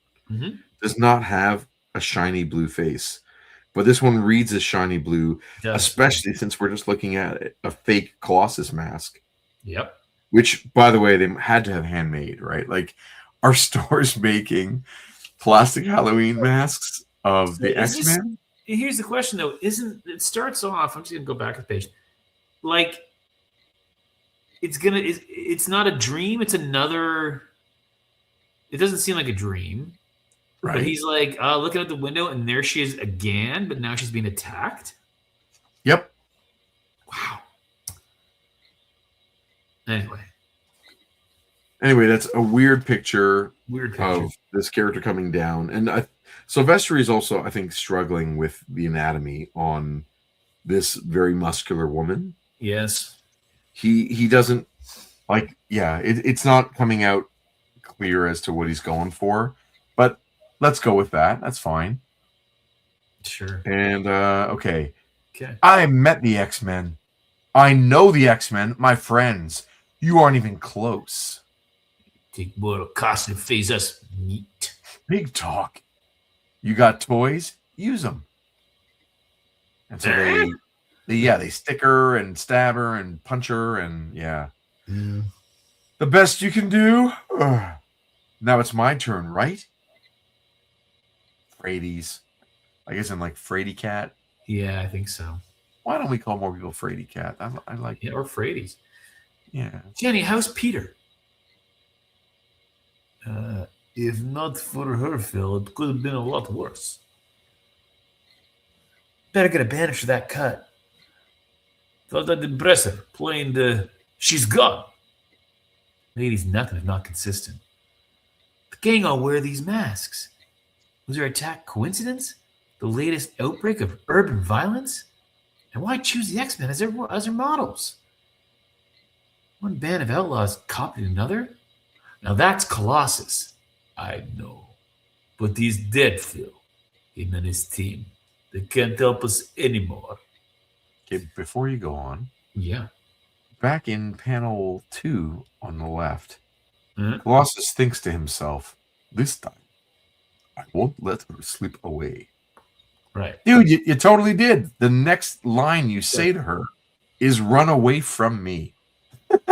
does not have a shiny blue face. But this one reads as shiny blue, especially since we're just looking at a fake Colossus mask. Yep. Which, by the way, they had to have handmade, right? Like, our store's making plastic Halloween masks of the X-Men. Here's the question, though. It starts off, I'm just going to go back a page. Like, it's not a dream. It's another, it doesn't seem like a dream. Right. But he's like, looking out the window, and there she is again, but now she's being attacked. Yep. Wow. Anyway, that's a weird picture of this character coming down. And Sylvester is also, I think, struggling with the anatomy on this very muscular woman. Yes. He doesn't, like, it's not coming out clear as to what he's going for. But let's go with that. That's fine. Sure. And, okay. I met the X-Men. I know the X-Men, my friends. You aren't even close. Take more cost and phase us, neat. Big talk. You got toys? Use them. And so they stick her and stab her and punch her and the best you can do. Now it's my turn, right? Frady's. I guess I'm like Frady Cat. Yeah, I think so. Why don't we call more people Frady Cat? I like or Frady's. Yeah. Jenny, how's Peter? If not for her, Phil, it could have been a lot worse. Better get a bandage for that cut. Thought I'd impress her, playing the she's gone. Lady's nothing if not consistent. The gang all wear these masks. Was her attack coincidence? The latest outbreak of urban violence? And why choose the X-Men as their models? One band of outlaws copied another? Now that's Colossus. I know. But he's dead, Phil. Him and his team. They can't help us anymore. Okay, before you go on, Yeah. back in panel 2 on the left, Mhm. Colossus thinks to himself, "This time, I won't let her slip away." Right. Dude, you totally did. The next line you say to her is "Run away from me."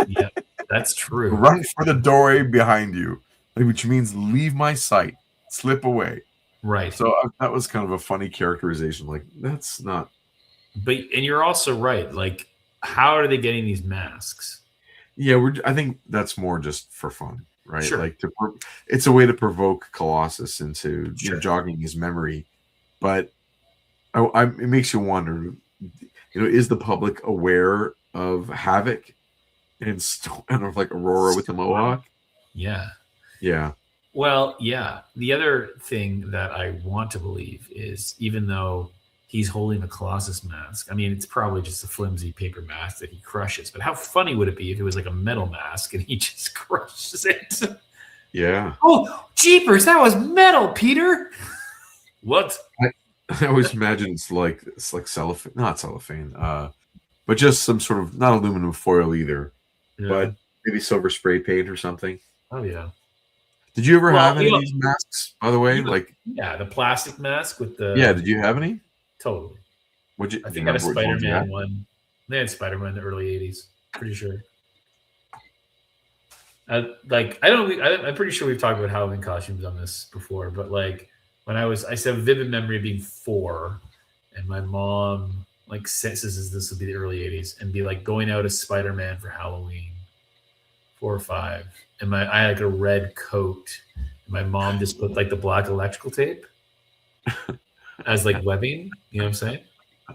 Yeah. That's true. Run for the doorway behind you, which means leave my sight, slip away. Right. So that was kind of a funny characterization. Like, that's not. And you're also right. Like, how are they getting these masks? Yeah, I think that's more just for fun, right? Sure. Like it's a way to provoke Colossus into Sure. jogging his memory, but it makes you wonder. Is the public aware of Havoc and like Aurora with the Mohawk? Yeah. Yeah. Well, yeah. The other thing that I want to believe is even though he's holding a Colossus mask, I mean, it's probably just a flimsy paper mask that he crushes. But how funny would it be if it was like a metal mask and he just crushes it? Yeah. Oh, jeepers, that was metal, Peter. What? I always imagine it's like cellophane, not cellophane, but just some sort of not aluminum foil either, but maybe silver spray paint or something. Oh yeah. Did you ever have any of these masks, by the way? Yeah, the plastic mask with the. Yeah, did you have any? Totally. I think I had a Spider-Man one. They had Spider-Man in the early '80s. Pretty sure. I'm pretty sure we've talked about Halloween costumes on this before, but like when I said vivid memory of being 4, and my mom like says this would be the early '80s, and be like going out as Spider-Man for Halloween, 4 or 5, and I had like a red coat. And my mom just put like the black electrical tape as like webbing. You know what I'm saying?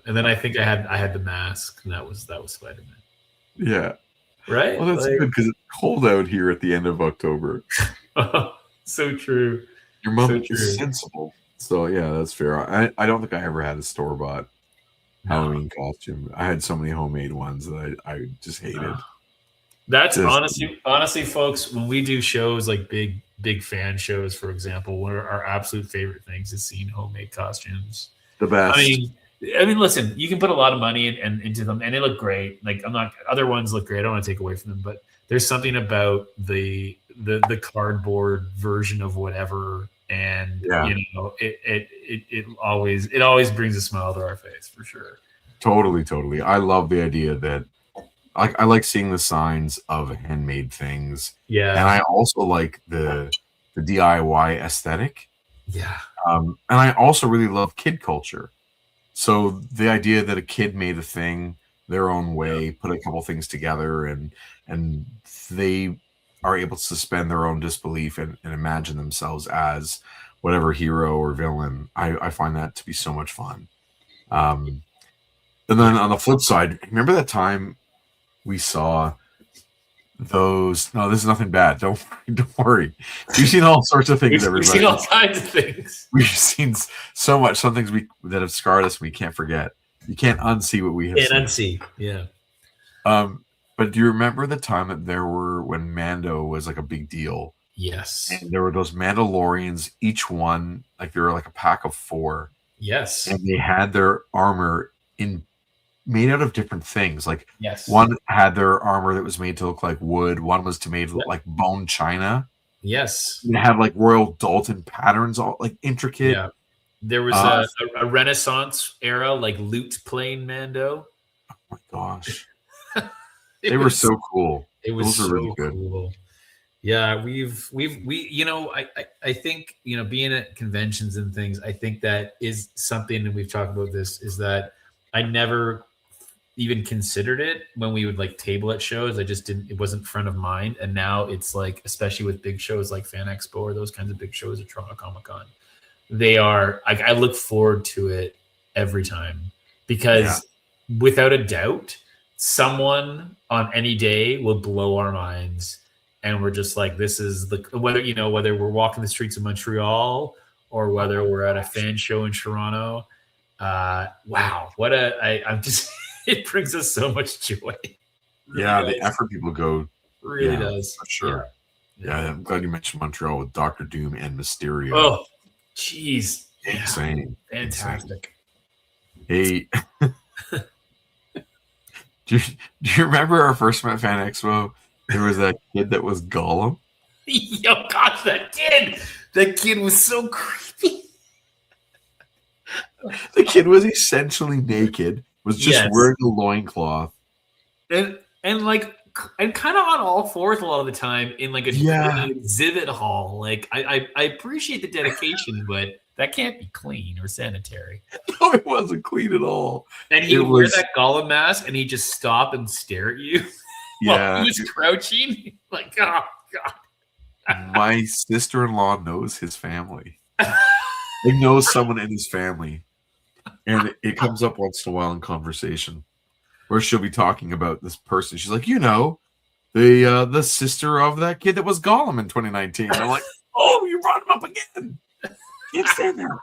And then I think I had the mask, and that was Spider-Man. Yeah. Right? Well, that's good because it's cold out here at the end of October. So true. Your mom is sensible. So yeah, that's fair. I don't think I ever had a store-bought Halloween costume. I had so many homemade ones that I just hated. That's honestly, folks, when we do shows like big fan shows, for example, one of our absolute favorite things is seeing homemade costumes. The best. I mean, listen, you can put a lot of money into them, and they look great. Like other ones look great. I don't want to take away from them, but there's something about the cardboard version of whatever, and it always brings a smile to our face for sure. Totally. I love the idea that I like seeing the signs of handmade things. Yeah, and I also like the DIY aesthetic. Yeah, and I also really love kid culture. So the idea that a kid made a thing their own way, put a couple things together, and they are able to suspend their own disbelief and imagine themselves as whatever hero or villain. I find that to be so much fun. And then on the flip side, remember that time we saw those? No, this is nothing bad. Don't worry. We've seen all sorts of things. We've seen all kinds of things. We've seen so much. Some things that have scarred us. We can't forget. You can't unsee what we have seen. Unsee. Yeah. But do you remember the time that when Mando was like a big deal? Yes. And there were those Mandalorians. Each one, like they were like a pack of 4. Yes. And they had their armor made out of different things. Like one had their armor that was made to look like wood. One was made to look like bone china. Yes. It had like Royal Dalton patterns, all like intricate. Yeah. There was a Renaissance era, like loot plane Mando. Oh my gosh. They were so cool. Those were really good. Cool. Yeah, we I think, being at conventions and things, I think that is something, and we've talked about this, is that I never even considered it when we would like table at shows. It wasn't front of mind. And now it's like, especially with big shows like Fan Expo or those kinds of big shows at Toronto Comic-Con, they are, I look forward to it every time because without a doubt, someone on any day will blow our minds. And we're just like, this is whether we're walking the streets of Montreal or whether we're at a fan show in Toronto. Wow. I'm just, it brings us so much joy. Really does. The effort people go really does. For sure. Yeah, I'm glad you mentioned Montreal with Doctor Doom and Mysterio. Oh, jeez. Insane. Fantastic. Hey, do you remember our first Met Fan Expo? There was that kid that was Gollum. Yo, gosh, that kid was so creepy. The kid was essentially naked, was just Yes. wearing a loincloth. And kind of on all fours a lot of the time in like in an exhibit hall. Like I appreciate the dedication, but that can't be clean or sanitary. No, it wasn't clean at all. And he would wear that Gollum mask, and he'd just stop and stare at you. Yeah, he was crouching. Like, oh god. My sister-in-law knows his family. He knows someone in his family, and it comes up once in a while in conversation, where she'll be talking about this person. She's like, the sister of that kid that was Gollum in 2019. And I'm like, oh, you brought him up again. Can't stand there.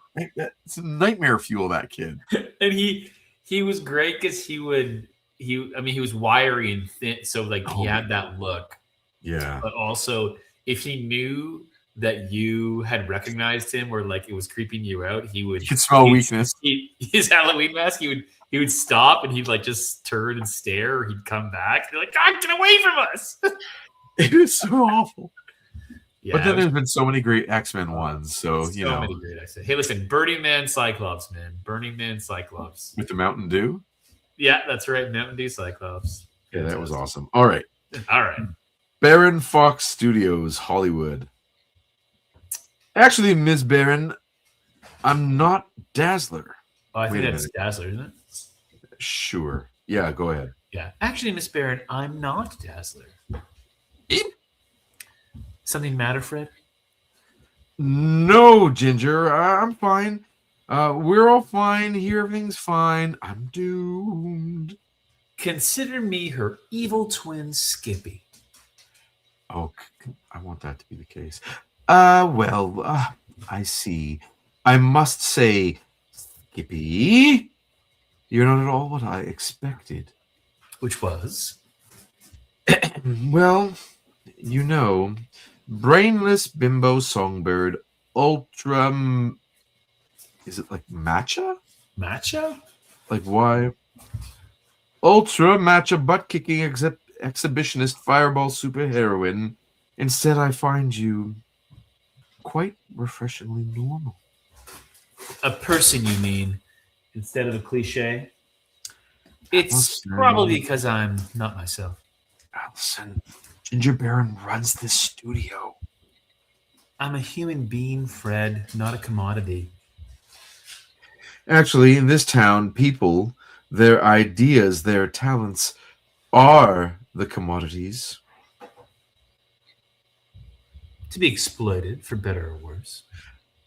It's nightmare fuel, that kid. And he was great because he was wiry and thin, so like he had that look. Yeah. But also, if he knew that you had recognized him or like it was creeping you out, he could smell weakness. His Halloween mask, he would stop and he'd like just turn and stare, or he'd come back. You're like, God, get away from us. It is so awful. Yeah, but then there's been so many great X-Men ones. So many great X-Men. Hey, listen, Burning Man Cyclops, man. Burning Man Cyclops. With the Mountain Dew? Yeah, that's right. Mountain Dew Cyclops. Yeah, that was awesome. All right. Baron Fox Studios, Hollywood. Actually, Ms. Baron, I'm not Dazzler. Oh, I think that's Dazzler, isn't it? Sure. Yeah, go ahead. Yeah. Actually, Miss Baron, I'm not Dazzler. Something matter, Fred? No, Ginger. I'm fine. We're all fine here. Everything's fine. I'm doomed. Consider me her evil twin, Skippy. Oh, I want that to be the case. I see. I must say, Skippy, you're not at all what I expected. Which was? Well, brainless bimbo songbird, ultra... Is it like matcha? Matcha? Like why? Ultra matcha butt-kicking exhibitionist fireball superheroine. Instead, I find you quite refreshingly normal. A person, you mean, instead of a cliche? It's probably because I'm not myself. Allison, Ginger Baron runs this studio. I'm a human being, Fred, not a commodity. Actually, in this town, people, their ideas, their talents are the commodities. To be exploited, for better or worse.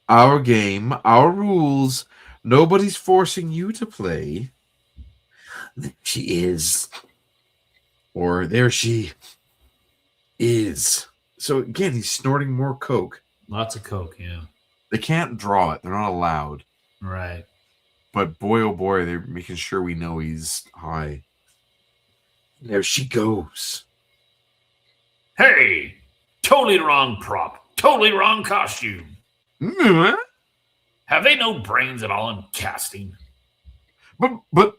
Our game, our rules. Nobody's forcing you to play. She is. Or there she is. So again, he's snorting more coke. Lots of coke, yeah. They can't draw it. They're not allowed. Right. But boy, oh boy, they're making sure we know he's high. There she goes. Hey! Totally wrong prop. Totally wrong costume. Mm-hmm. Have they no brains at all in casting? But...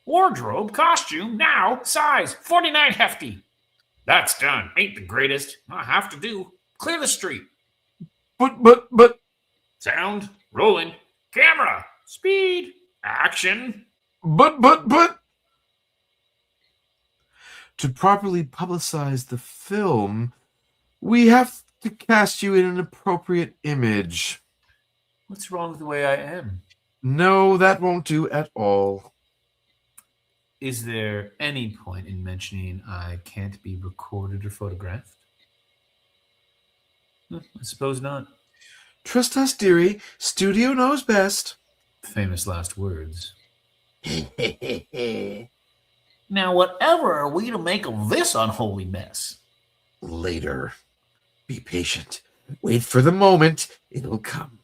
Wardrobe, costume, now, size, 49 hefty. That's done. Ain't the greatest. I have to do. Clear the street. But... Sound, rolling, camera, speed, action. But... To properly publicize the film, we have to cast you in an appropriate image. What's wrong with the way I am? No, that won't do at all. Is there any point in mentioning I can't be recorded or photographed? I suppose not. Trust us, dearie. Studio knows best. Famous last words. Now, whatever are we to make of this unholy mess? Later. Be patient. Wait for the moment. It'll come.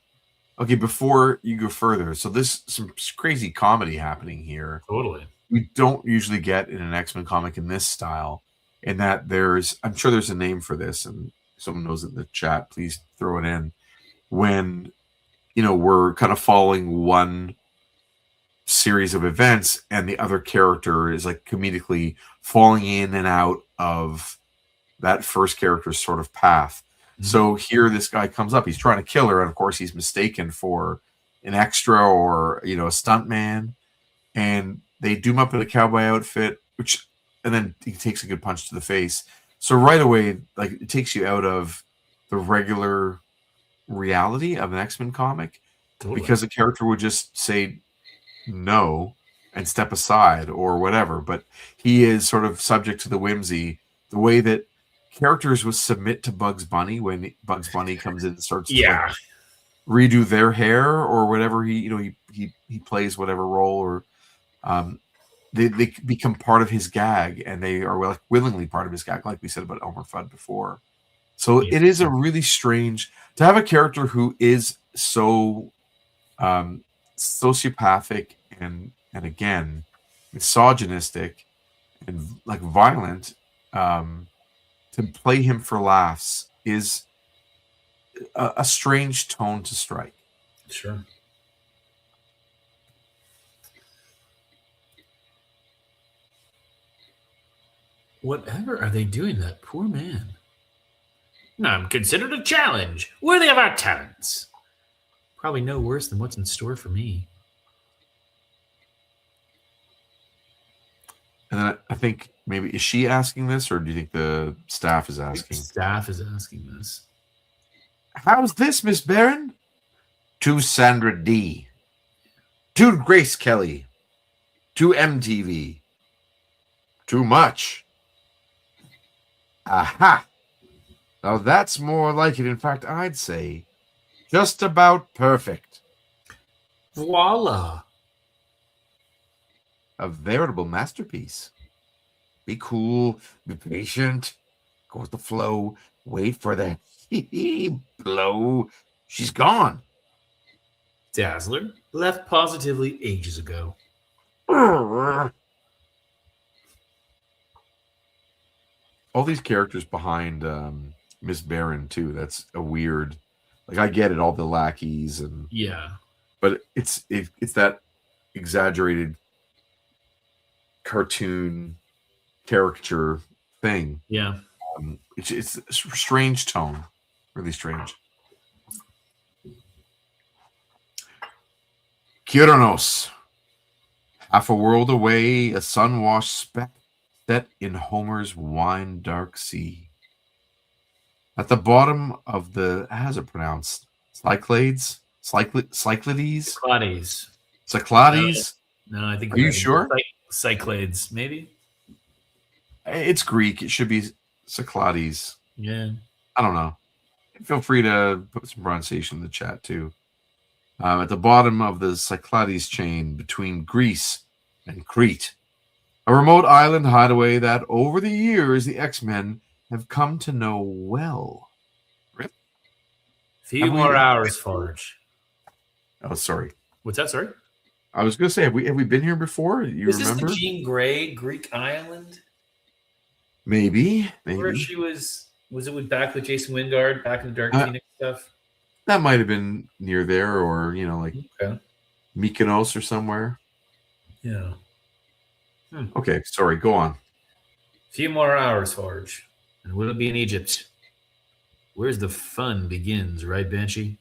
Okay, before you go further, so there's some crazy comedy happening here. Totally. We don't usually get in an X-Men comic in this style, in that I'm sure there's a name for this, and someone knows in the chat, please throw it in. When, we're kind of following one series of events and the other character is like comedically falling in and out of that first character's sort of path. So here this guy comes up, he's trying to kill her, and of course he's mistaken for an extra or a stunt man, and they do him up in a cowboy outfit, and then he takes a good punch to the face. So right away, like, it takes you out of the regular reality of an X-Men comic. Totally. Because the character would just say no and step aside or whatever, but he is sort of subject to the whimsy, the way that characters would submit to Bugs Bunny when Bugs Bunny comes in and starts to redo their hair or whatever. He plays whatever role, or they become part of his gag, and they are willingly part of his gag, like we said about Elmer Fudd before. So it is a really strange to have a character who is so sociopathic and again misogynistic and like violent. To play him for laughs is a strange tone to strike. Sure. Whatever are they doing, that poor man? I'm considered a challenge, worthy of our talents. Probably no worse than what's in store for me. And then I think maybe, is she asking this, or do you think the staff is asking? The staff is asking this. How's this, Miss Barron? To Sandra D. To Grace Kelly. To MTV. Too much. Aha! Now that's more like it. In fact, I'd say just about perfect. Voila. A veritable masterpiece. Be cool, be patient, go with the flow, wait for the blow. She's gone. Dazzler left positively ages ago. All these characters behind Miss Barron too. That's a weird. Like, I get it, all the lackeys and but it's that exaggerated cartoon caricature thing. It's a strange tone, really strange. Kyranos, half a world away, a sun-washed speck set in Homer's wine-dark sea. At the bottom of the, how's it pronounced? Cyclades? Cyclades? Cyclades? No, I think. Are you sure? Cyclades, maybe. It's Greek. It should be Cyclades. Yeah. I don't know. Feel free to put some pronunciation in the chat too. At the bottom of the Cyclades chain between Greece and Crete, a remote island hideaway that over the years the X-Men have come to know well. Really? Few more hours, Forge. Oh, sorry. What's that? Sorry. I was going to say, have we been here before? You Is remember? This the Jean Grey Greek island? Maybe. Where she was it back with Jason Wingard, back in the Dark Phoenix stuff? That might have been near there, or Mykonos or somewhere. Yeah. Okay, sorry. Go on. Few more hours, Forge, and we'll be in Egypt. Where's the fun begins, right, Banshee?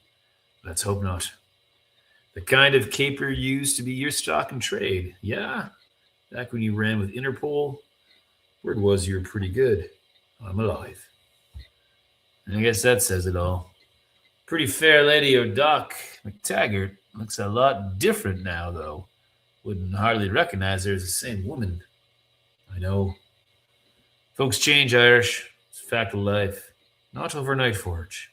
Let's hope not. The kind of caper used to be your stock and trade. Yeah, back when you ran with Interpol, word was you were pretty good. I'm alive. And I guess that says it all. Pretty fair lady Doc McTaggart looks a lot different now, though. Wouldn't hardly recognize her as the same woman. I know. Folks change, Irish. It's a fact of life. Not overnight, Forge.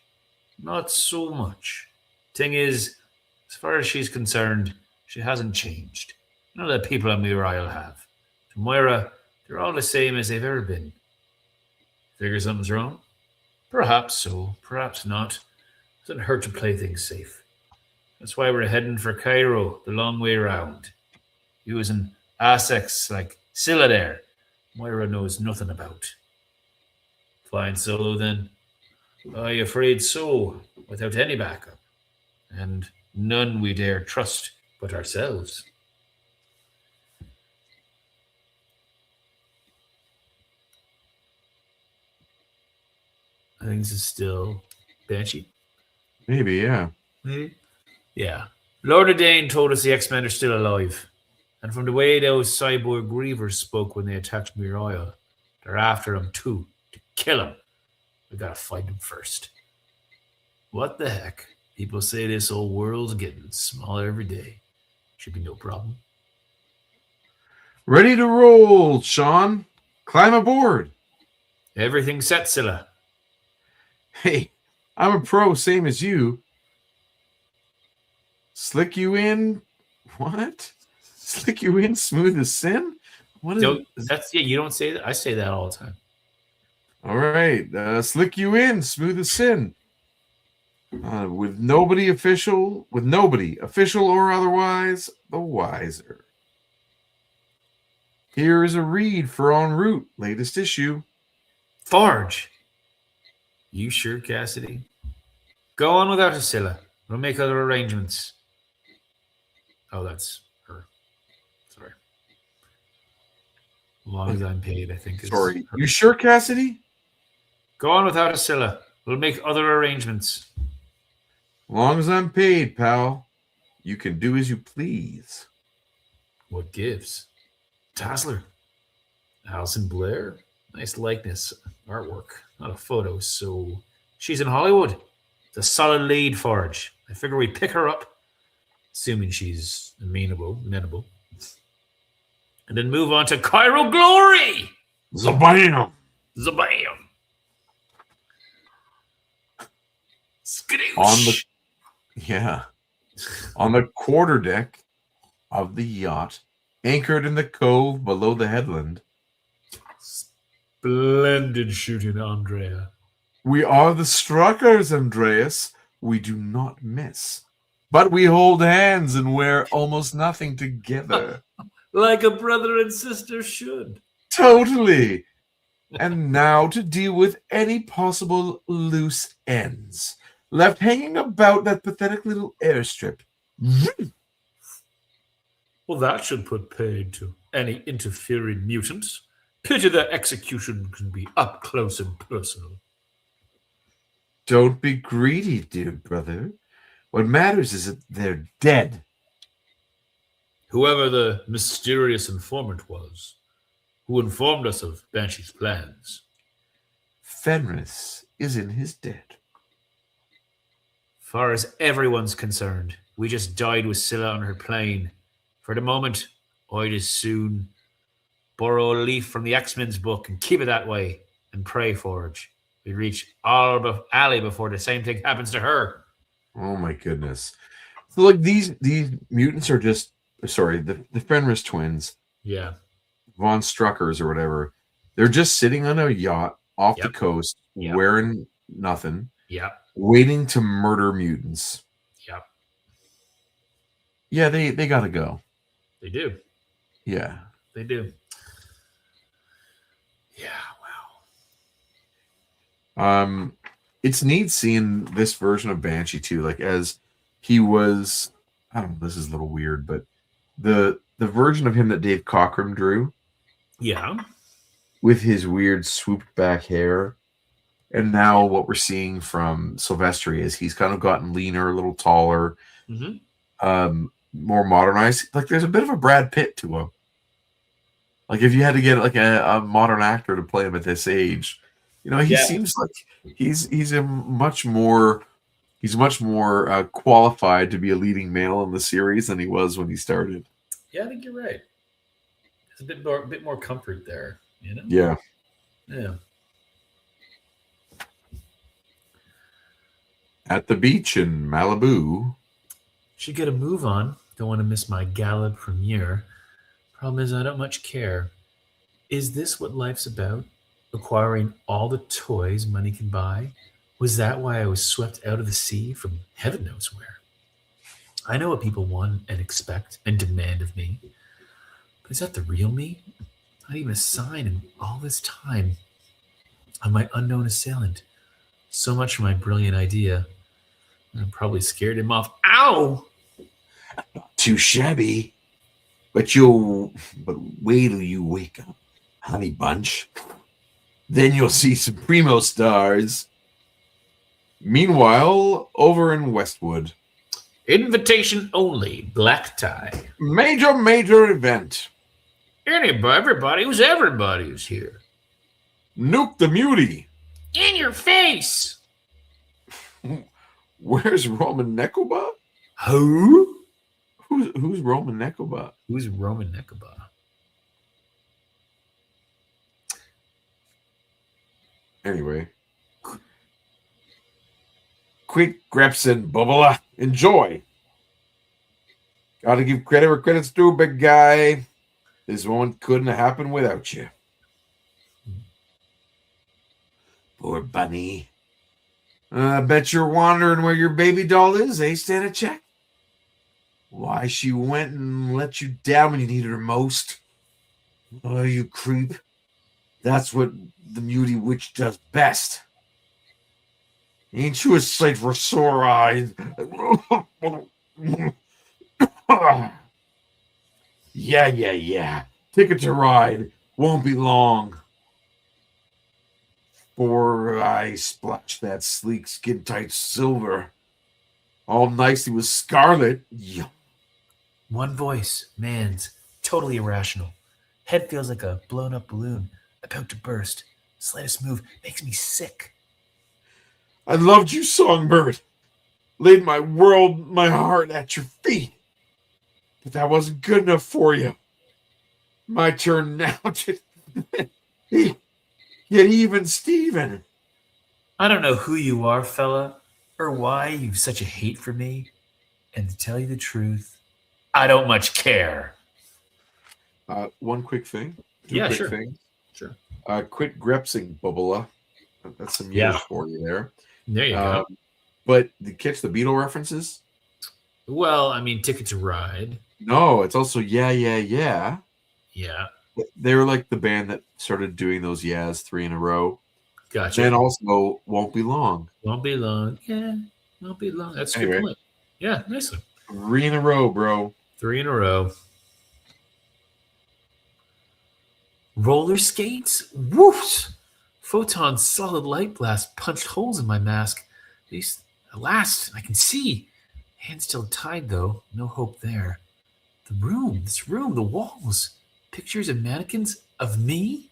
Not so much. Thing is, as far as she's concerned, she hasn't changed. None of the people on Muir Isle have. To Moira, they're all the same as they've ever been. Figure something's wrong? Perhaps so, perhaps not. Doesn't hurt to play things safe. That's why we're heading for Cairo, the long way round. Using assets like Scylla there, Moira knows nothing about. Flying solo then? I afraid so, without any backup, and none we dare trust but ourselves. I think this is still Banshee. Maybe, yeah. Maybe. Yeah. Lord Dane told us the X-Men are still alive. And from the way those cyborg grievers spoke when they attacked Muriel, they're after him too, to kill him. We gotta find him first. What the heck? People say this whole world's getting smaller every day. Should be no problem. Ready to roll, Sean. Climb aboard. Everything's set, Scylla. Hey, I'm a pro, same as you. Slick you in? What? Slick you in, smooth as sin? What is That's you don't say that. I say that all the time. All right. Slick you in, smooth as sin. With nobody, official or otherwise, the wiser. Here is a read for En route, latest issue. Forge. You sure, Cassidy? Go on without us, Scylla. We'll make other arrangements. Oh, that's her. Sorry. As long as I'm paid, I think. Sorry. You sure, Cassidy? Go on without us, Scylla. We'll make other arrangements. As long as I'm paid, pal. You can do as you please. What gives? Dazzler. Alison Blair. Nice likeness. Artwork. Not a photo, so she's in Hollywood. It's a solid lead, Forge. I figure we pick her up, assuming she's amenable, and then move on to Cairo Glory. Zabam! Zabam! Skadoosh! On the quarterdeck of the yacht, anchored in the cove below the headland. Splendid shooting, Andrea. We are the Struckers, Andreas. We do not miss. But we hold hands and wear almost nothing together. Like a brother and sister should. Totally. And now to deal with any possible loose ends left hanging about that pathetic little airstrip. Well, that should put paid to any interfering mutants. Pity their execution can be up close and personal. Don't be greedy, dear brother. What matters is that they're dead. Whoever the mysterious informant was, who informed us of Banshee's plans. Fenris is in his dead. Far as everyone's concerned, we just died with Scylla on her plane. For the moment, I'd as soon borrow a leaf from the X-Men's book and keep it that way and pray, Forge. We reach Alley before the same thing happens to her. Oh my goodness. So like these mutants are just the Fenris twins. Yeah. Von Struckers or whatever. They're just sitting on a yacht off the coast, wearing nothing. Yeah. Waiting to murder mutants. Yep. Yeah, they gotta go. They do. Yeah. They do. Yeah, wow. It's neat seeing this version of Banshee too, like as he was, I don't know, this is a little weird, but the version of him that Dave Cockrum drew. Yeah. With his weird swooped back hair. And now what we're seeing from Silvestri is he's kind of gotten leaner, a little taller, more modernized. Like there's a bit of a Brad Pitt to him. Like if you had to get like a modern actor to play him at this age, you know, he seems like he's much more qualified to be a leading male in the series than he was when he started. Yeah, I think you're right. There's a bit more comfort there, you know? Yeah. Yeah. At the beach in Malibu. Should get a move on. Don't want to miss my gala premiere. Problem is, I don't much care. Is this what life's about? Acquiring all the toys money can buy? Was that why I was swept out of the sea from heaven knows where? I know what people want and expect and demand of me. But is that the real me? Not even a sign in all this time of my unknown assailant. So much for my brilliant idea. I probably scared him off. Ow! Too shabby. But wait till you wake up, honey bunch. Then you'll see some primo stars. Meanwhile, over in Westwood. Invitation only, black tie. Major event. Everybody who's here. Nuke the Mutie. In your face! Where's Roman Nekoba? Who? Who's Roman Nekoba? Who's Roman Nekoba? Anyway. Quick, Grepson, Bubba. Enjoy. Gotta give credit where credit's due, big guy. This moment couldn't have happened without you. Poor bunny. I bet you're wondering where your baby doll is, eh, Stanacek? Why she went and let you down when you needed her most. Oh, you creep. That's what the Mutie Witch does best. Ain't you a sight for sore eyes? Yeah. Ticket to ride. Won't be long. Before I splash that sleek, skin-tight silver. All nicely with scarlet. Yum. One voice, man's, totally irrational. Head feels like a blown-up balloon, about to burst. Slightest move makes me sick. I loved you, Songbird. Laid my world, my heart at your feet. But that wasn't good enough for you. My turn now to... Yet even Steven. I don't know who you are, fella, or why you've such a hate for me. And to tell you the truth, I don't much care. One quick thing. Yeah, quick sure. things. Sure. Quit grepsing, Bubba. That's some Yeah. years for you there. There you go. But did you catch the Beatle references? Well, I mean, Ticket to Ride. No, it's also yeah. Yeah. They were like the band that started doing those yeahs 3 in a row. Gotcha. Then also Won't Be Long. Won't be long. Yeah, won't be long. That's a Anyway. good point. Yeah, nice one. 3 in a row, bro. 3 in a row. Roller skates? Woofs! Photon solid light blast punched holes in my mask. At last, I can see. Hands still tied, though. No hope there. This room, the walls. Pictures and mannequins of me?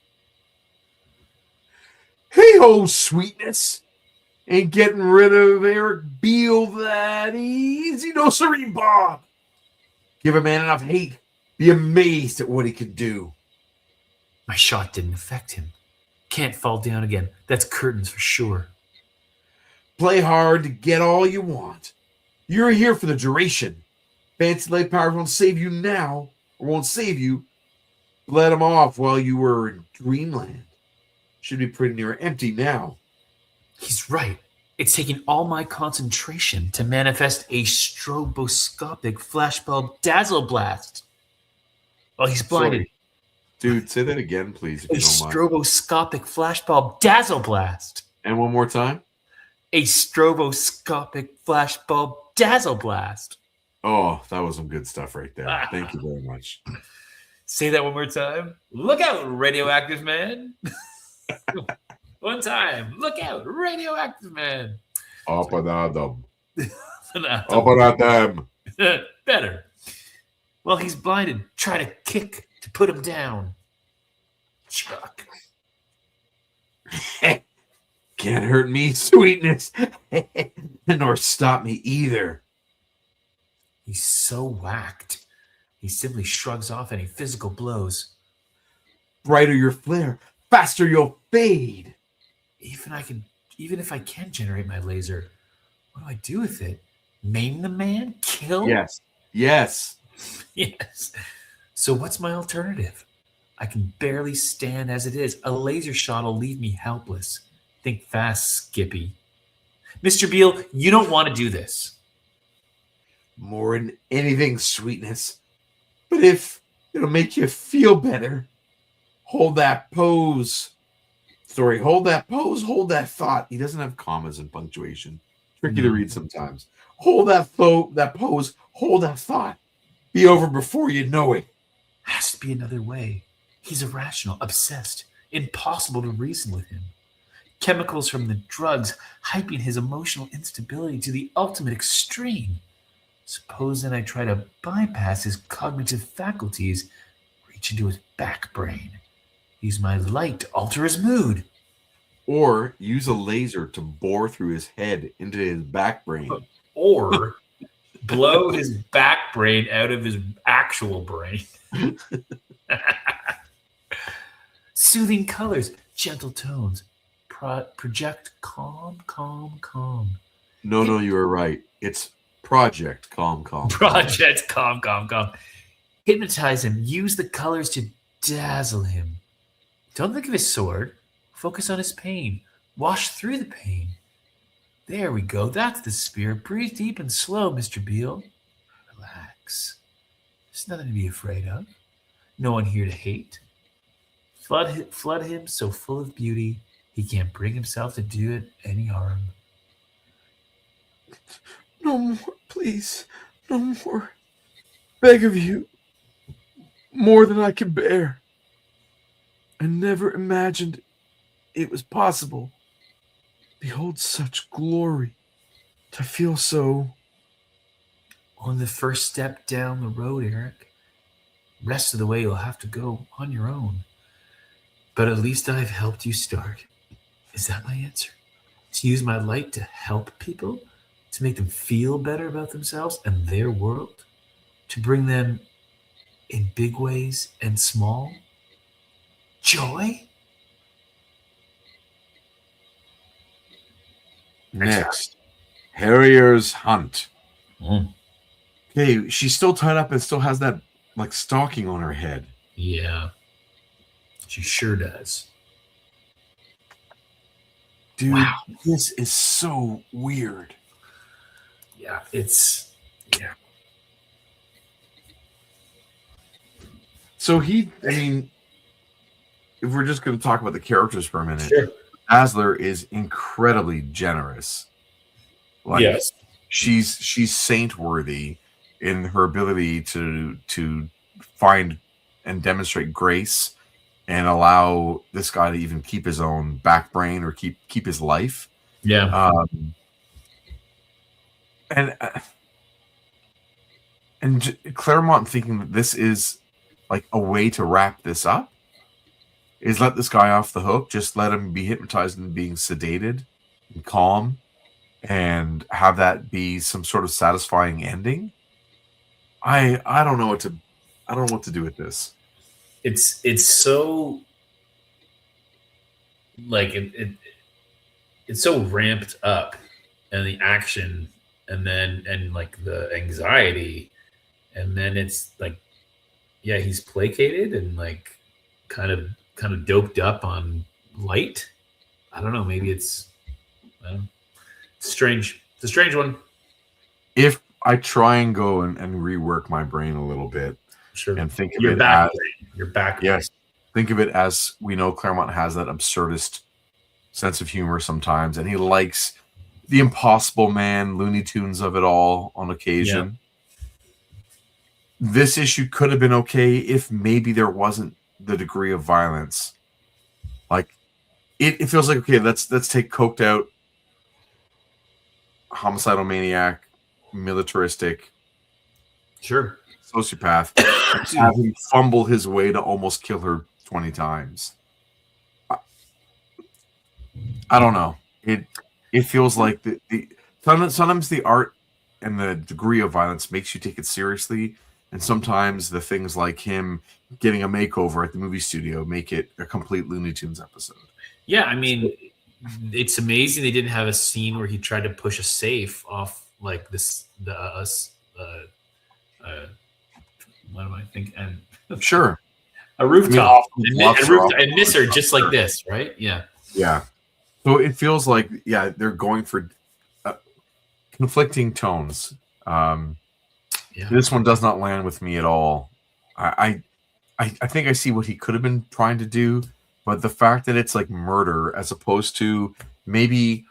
Hey ho, sweetness. Ain't getting rid of Eric Beale that easy. No, sirree, Bob. Give a man enough hate. Be amazed at what he can do. My shot didn't affect him. Can't fall down again. That's curtains for sure. Play hard to get all you want. You're here for the duration. Fancy light powers won't save you now, or won't save you. Let them off while you were in dreamland. Should be pretty near empty now. He's right. It's taking all my concentration to manifest a stroboscopic flashbulb dazzle blast. Oh, he's blinded. Sorry. Dude, say that again, please, if A you don't mind. stroboscopic flashbulb dazzle blast. And one more time. A stroboscopic flashbulb dazzle blast. Oh, that was some good stuff right there. Thank you very much. Say that one more time. Look out, radioactive man. One time. Look out, radioactive man. Up and Adam. Nah, Up and Adam. better. Well, he's blinded. Try to kick to put him down. Chuck. Can't hurt me, sweetness. Nor stop me either. He's so whacked. He simply shrugs off any physical blows. Brighter your flare, faster you'll fade. Even if I can generate my laser, what do I do with it? Maim the man? Kill? Yes. Yes. So what's my alternative? I can barely stand as it is. A laser shot will leave me helpless. Think fast, Skippy. Mr. Beale, you don't want to do this. More than anything, sweetness. But if it'll make you feel better, hold that pose. Story, hold that pose, hold that thought. He doesn't have commas and punctuation. Tricky to read sometimes. Hold that pose, hold that thought. Be over before you know it. Has to be another way. He's irrational, obsessed, impossible to reason with him. Chemicals from the drugs hyping his emotional instability to the ultimate extreme. Suppose then I try to bypass his cognitive faculties, reach into his back brain, use my light to alter his mood. Or use a laser to bore through his head into his back brain. Or blow his back brain out of his actual brain. Soothing colors, gentle tones, project calm. No, you were right. It's Project Calm. Project calm. Hypnotize him. Use the colors to dazzle him. Don't think of his sword. Focus on his pain. Wash through the pain. There we go. That's the spirit. Breathe deep and slow, Mr. Beale. Relax. There's nothing to be afraid of. No one here to hate. Flood him so full of beauty, he can't bring himself to do it any harm. No more, please. No more. Beg of you. More than I can bear. I never imagined it was possible. Behold such glory. To feel so. On the first step down the road, Eric. Rest of the way you'll have to go on your own. But at least I've helped you start. Is that my answer? To use my light to help people? To make them feel better about themselves and their world? To bring them, in big ways and small, joy? Next, Harrier's Hunt. Okay, she's still tied up and still has that like stocking on her head. Yeah, she sure does. Dude, wow. This is so weird. Yeah. So if we're just going to talk about the characters for a minute, Sure. Dazzler is incredibly generous. Like, yes. She's saint-worthy in her ability to find and demonstrate grace and allow this guy to even keep his own back brain or keep his life. Yeah. And Claremont thinking that this is like a way to wrap this up is let this guy off the hook, just let him be hypnotized and being sedated and calm and have that be some sort of satisfying ending. I don't know what to do with this. It's so like it's so ramped up, and the action and like the anxiety, and then it's like, yeah, he's placated and like kind of doped up on light. I don't know, maybe it's strange. It's a strange one. If I try and go and rework my brain a little bit, sure, and think of your it back as brain. Your back yes, think of it as we know Claremont has that absurdist sense of humor sometimes, and he likes the Impossible Man, Looney Tunes of it all on occasion. Yeah. This issue could have been okay if maybe there wasn't the degree of violence. Like it feels like, okay, let's take coked out, homicidal maniac, militaristic, sure, sociopath, have him fumble his way to almost kill her 20 times. I don't know. It feels like the sometimes the art and the degree of violence makes you take it seriously, and sometimes the things like him getting a makeover at the movie studio make it a complete Looney Tunes episode. Yeah, I mean, it's amazing they didn't have a scene where he tried to push a safe off like this what am I thinking? And sure, a rooftop, and miss her just like this, right? Yeah. Yeah. So it feels like, yeah, they're going for conflicting tones. This one does not land with me at all. I think I see what he could have been trying to do, but the fact that it's like murder as opposed to maybe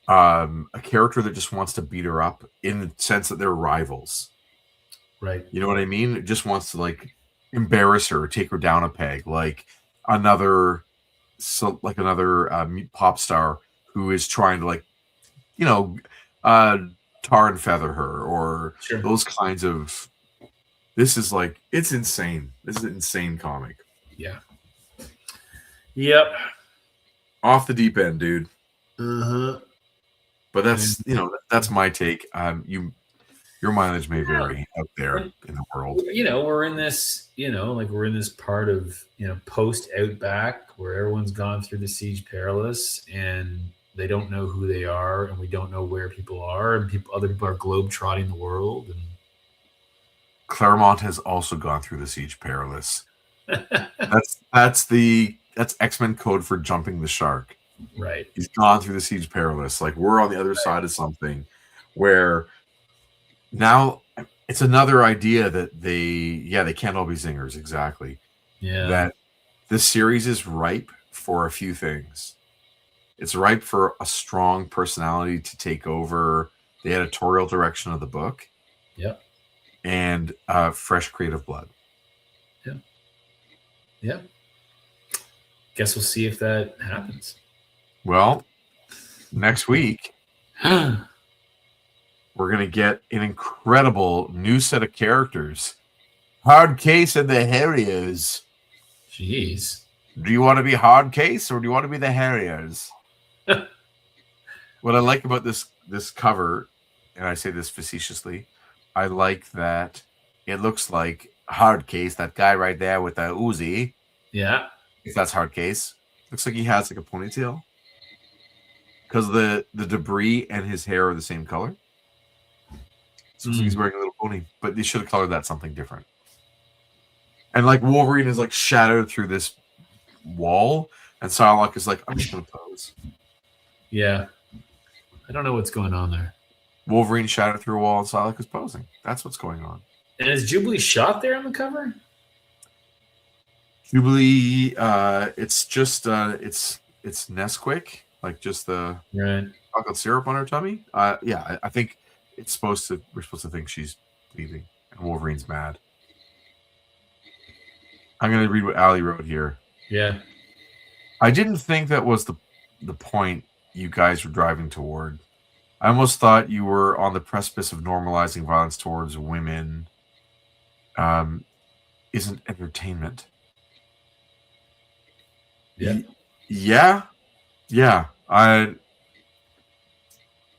a character that just wants to beat her up in the sense that they're rivals. Right. You know what I mean? It just wants to like embarrass her, take her down a peg, like another pop star who is trying to like, you know, tar and feather her or Sure. those kinds of. This is like, it's insane. This is an insane comic. Yeah. Yep. Off the deep end, dude. Uh-huh. But that's, you know, that's my take. Your mileage may vary out there in the world. You know, we're in this, we're in this part of, post Outback where everyone's gone through the Siege Perilous and they don't know who they are and we don't know where people are and other people are globe-trotting the world. And Claremont has also gone through the Siege Perilous. That's X-Men code for jumping the shark. Right. He's gone through the Siege Perilous. Like, we're on the other side of something where now it's another idea that they can't all be zingers. Exactly. Yeah. That this series is ripe for a few things. It's ripe for a strong personality to take over the editorial direction of the book. Yep. And fresh creative blood. Yeah. Yeah. Guess we'll see if that happens. Well, next week we're going to get an incredible new set of characters. Hard Case and the Harriers. Jeez. Do you want to be Hard Case or do you want to be the Harriers? What I like about this cover, and I say this facetiously, I like that it looks like Hard Case, that guy right there with the Uzi. Yeah. If that's Hard Case. Looks like he has like a ponytail. Because the debris and his hair are the same color. So looks like he's wearing a little pony. But they should have colored that something different. And like Wolverine is like shadowed through this wall. And Psylocke is like, I'm just going to pose. Yeah. I don't know what's going on there. Wolverine shadowed through a wall and Psylocke is posing. That's what's going on. And is Jubilee shot there on the cover? Jubilee, it's just it's Nesquik, like just the chocolate syrup on her tummy. Yeah, I think we're supposed to think she's leaving and Wolverine's mad. I'm gonna read what Ali wrote here. Yeah. I didn't think that was the point you guys were driving toward. I almost thought you were on the precipice of normalizing violence towards women. Isn't entertainment. Yeah. Yeah.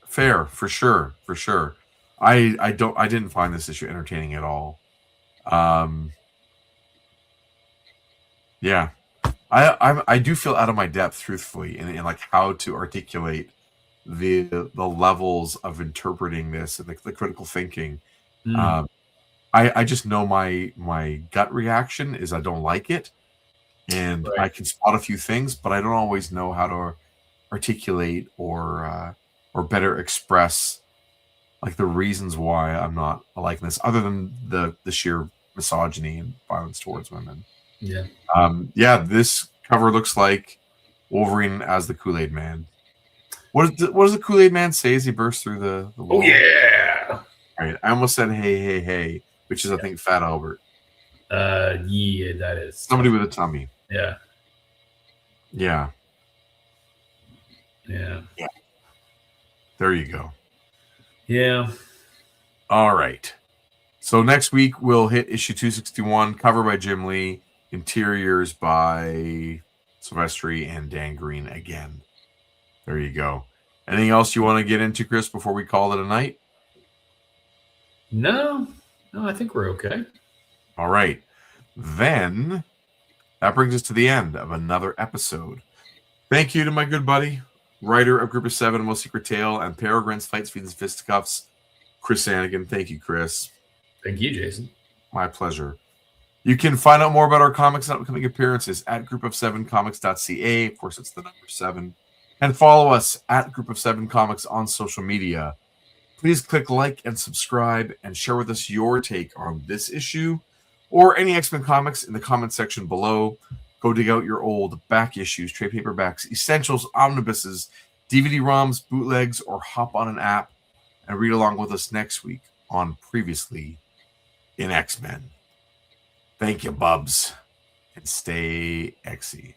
Fair, for sure. I didn't find this issue entertaining at all. Yeah. I do feel out of my depth, truthfully, in like how to articulate the levels of interpreting this and the critical thinking. I just know my gut reaction is I don't like it. And I can spot a few things, but I don't always know how to articulate or better express like the reasons why I'm not liking this, other than the sheer misogyny and violence towards women. Yeah. This cover looks like Wolverine as the Kool-Aid Man. What does the Kool-Aid Man say as he bursts through the wall? Oh yeah. All right. I almost said hey, which is I think Fat Albert. Yeah, that is somebody with a tummy. Yeah. There you go. Yeah. All right. So next week we'll hit issue 261, cover by Jim Lee, interiors by Silvestri and Dan Green again. There you go. Anything else you want to get into, Chris, before we call it a night? No, I think we're okay. All right. Then that brings us to the end of another episode. Thank you to my good buddy, writer of Group of Seven, Most Secret Tale, and Peregrine's Fights, Feeds, and Fisticuffs, Chris Hannigan. Thank you, Chris. Thank you, Jason. My pleasure. You can find out more about our comics and upcoming appearances at group-of-7comics.ca. Of course, it's the number 7. And follow us at Group of 7 Comics on social media. Please click like and subscribe and share with us your take on this issue or any X-Men comics in the comment section below. Go dig out your old back issues, trade paperbacks, essentials, omnibuses, DVD-ROMs, bootlegs, or hop on an app and read along with us next week on Previously in X-Men. Thank you, Bubs, and stay Xy.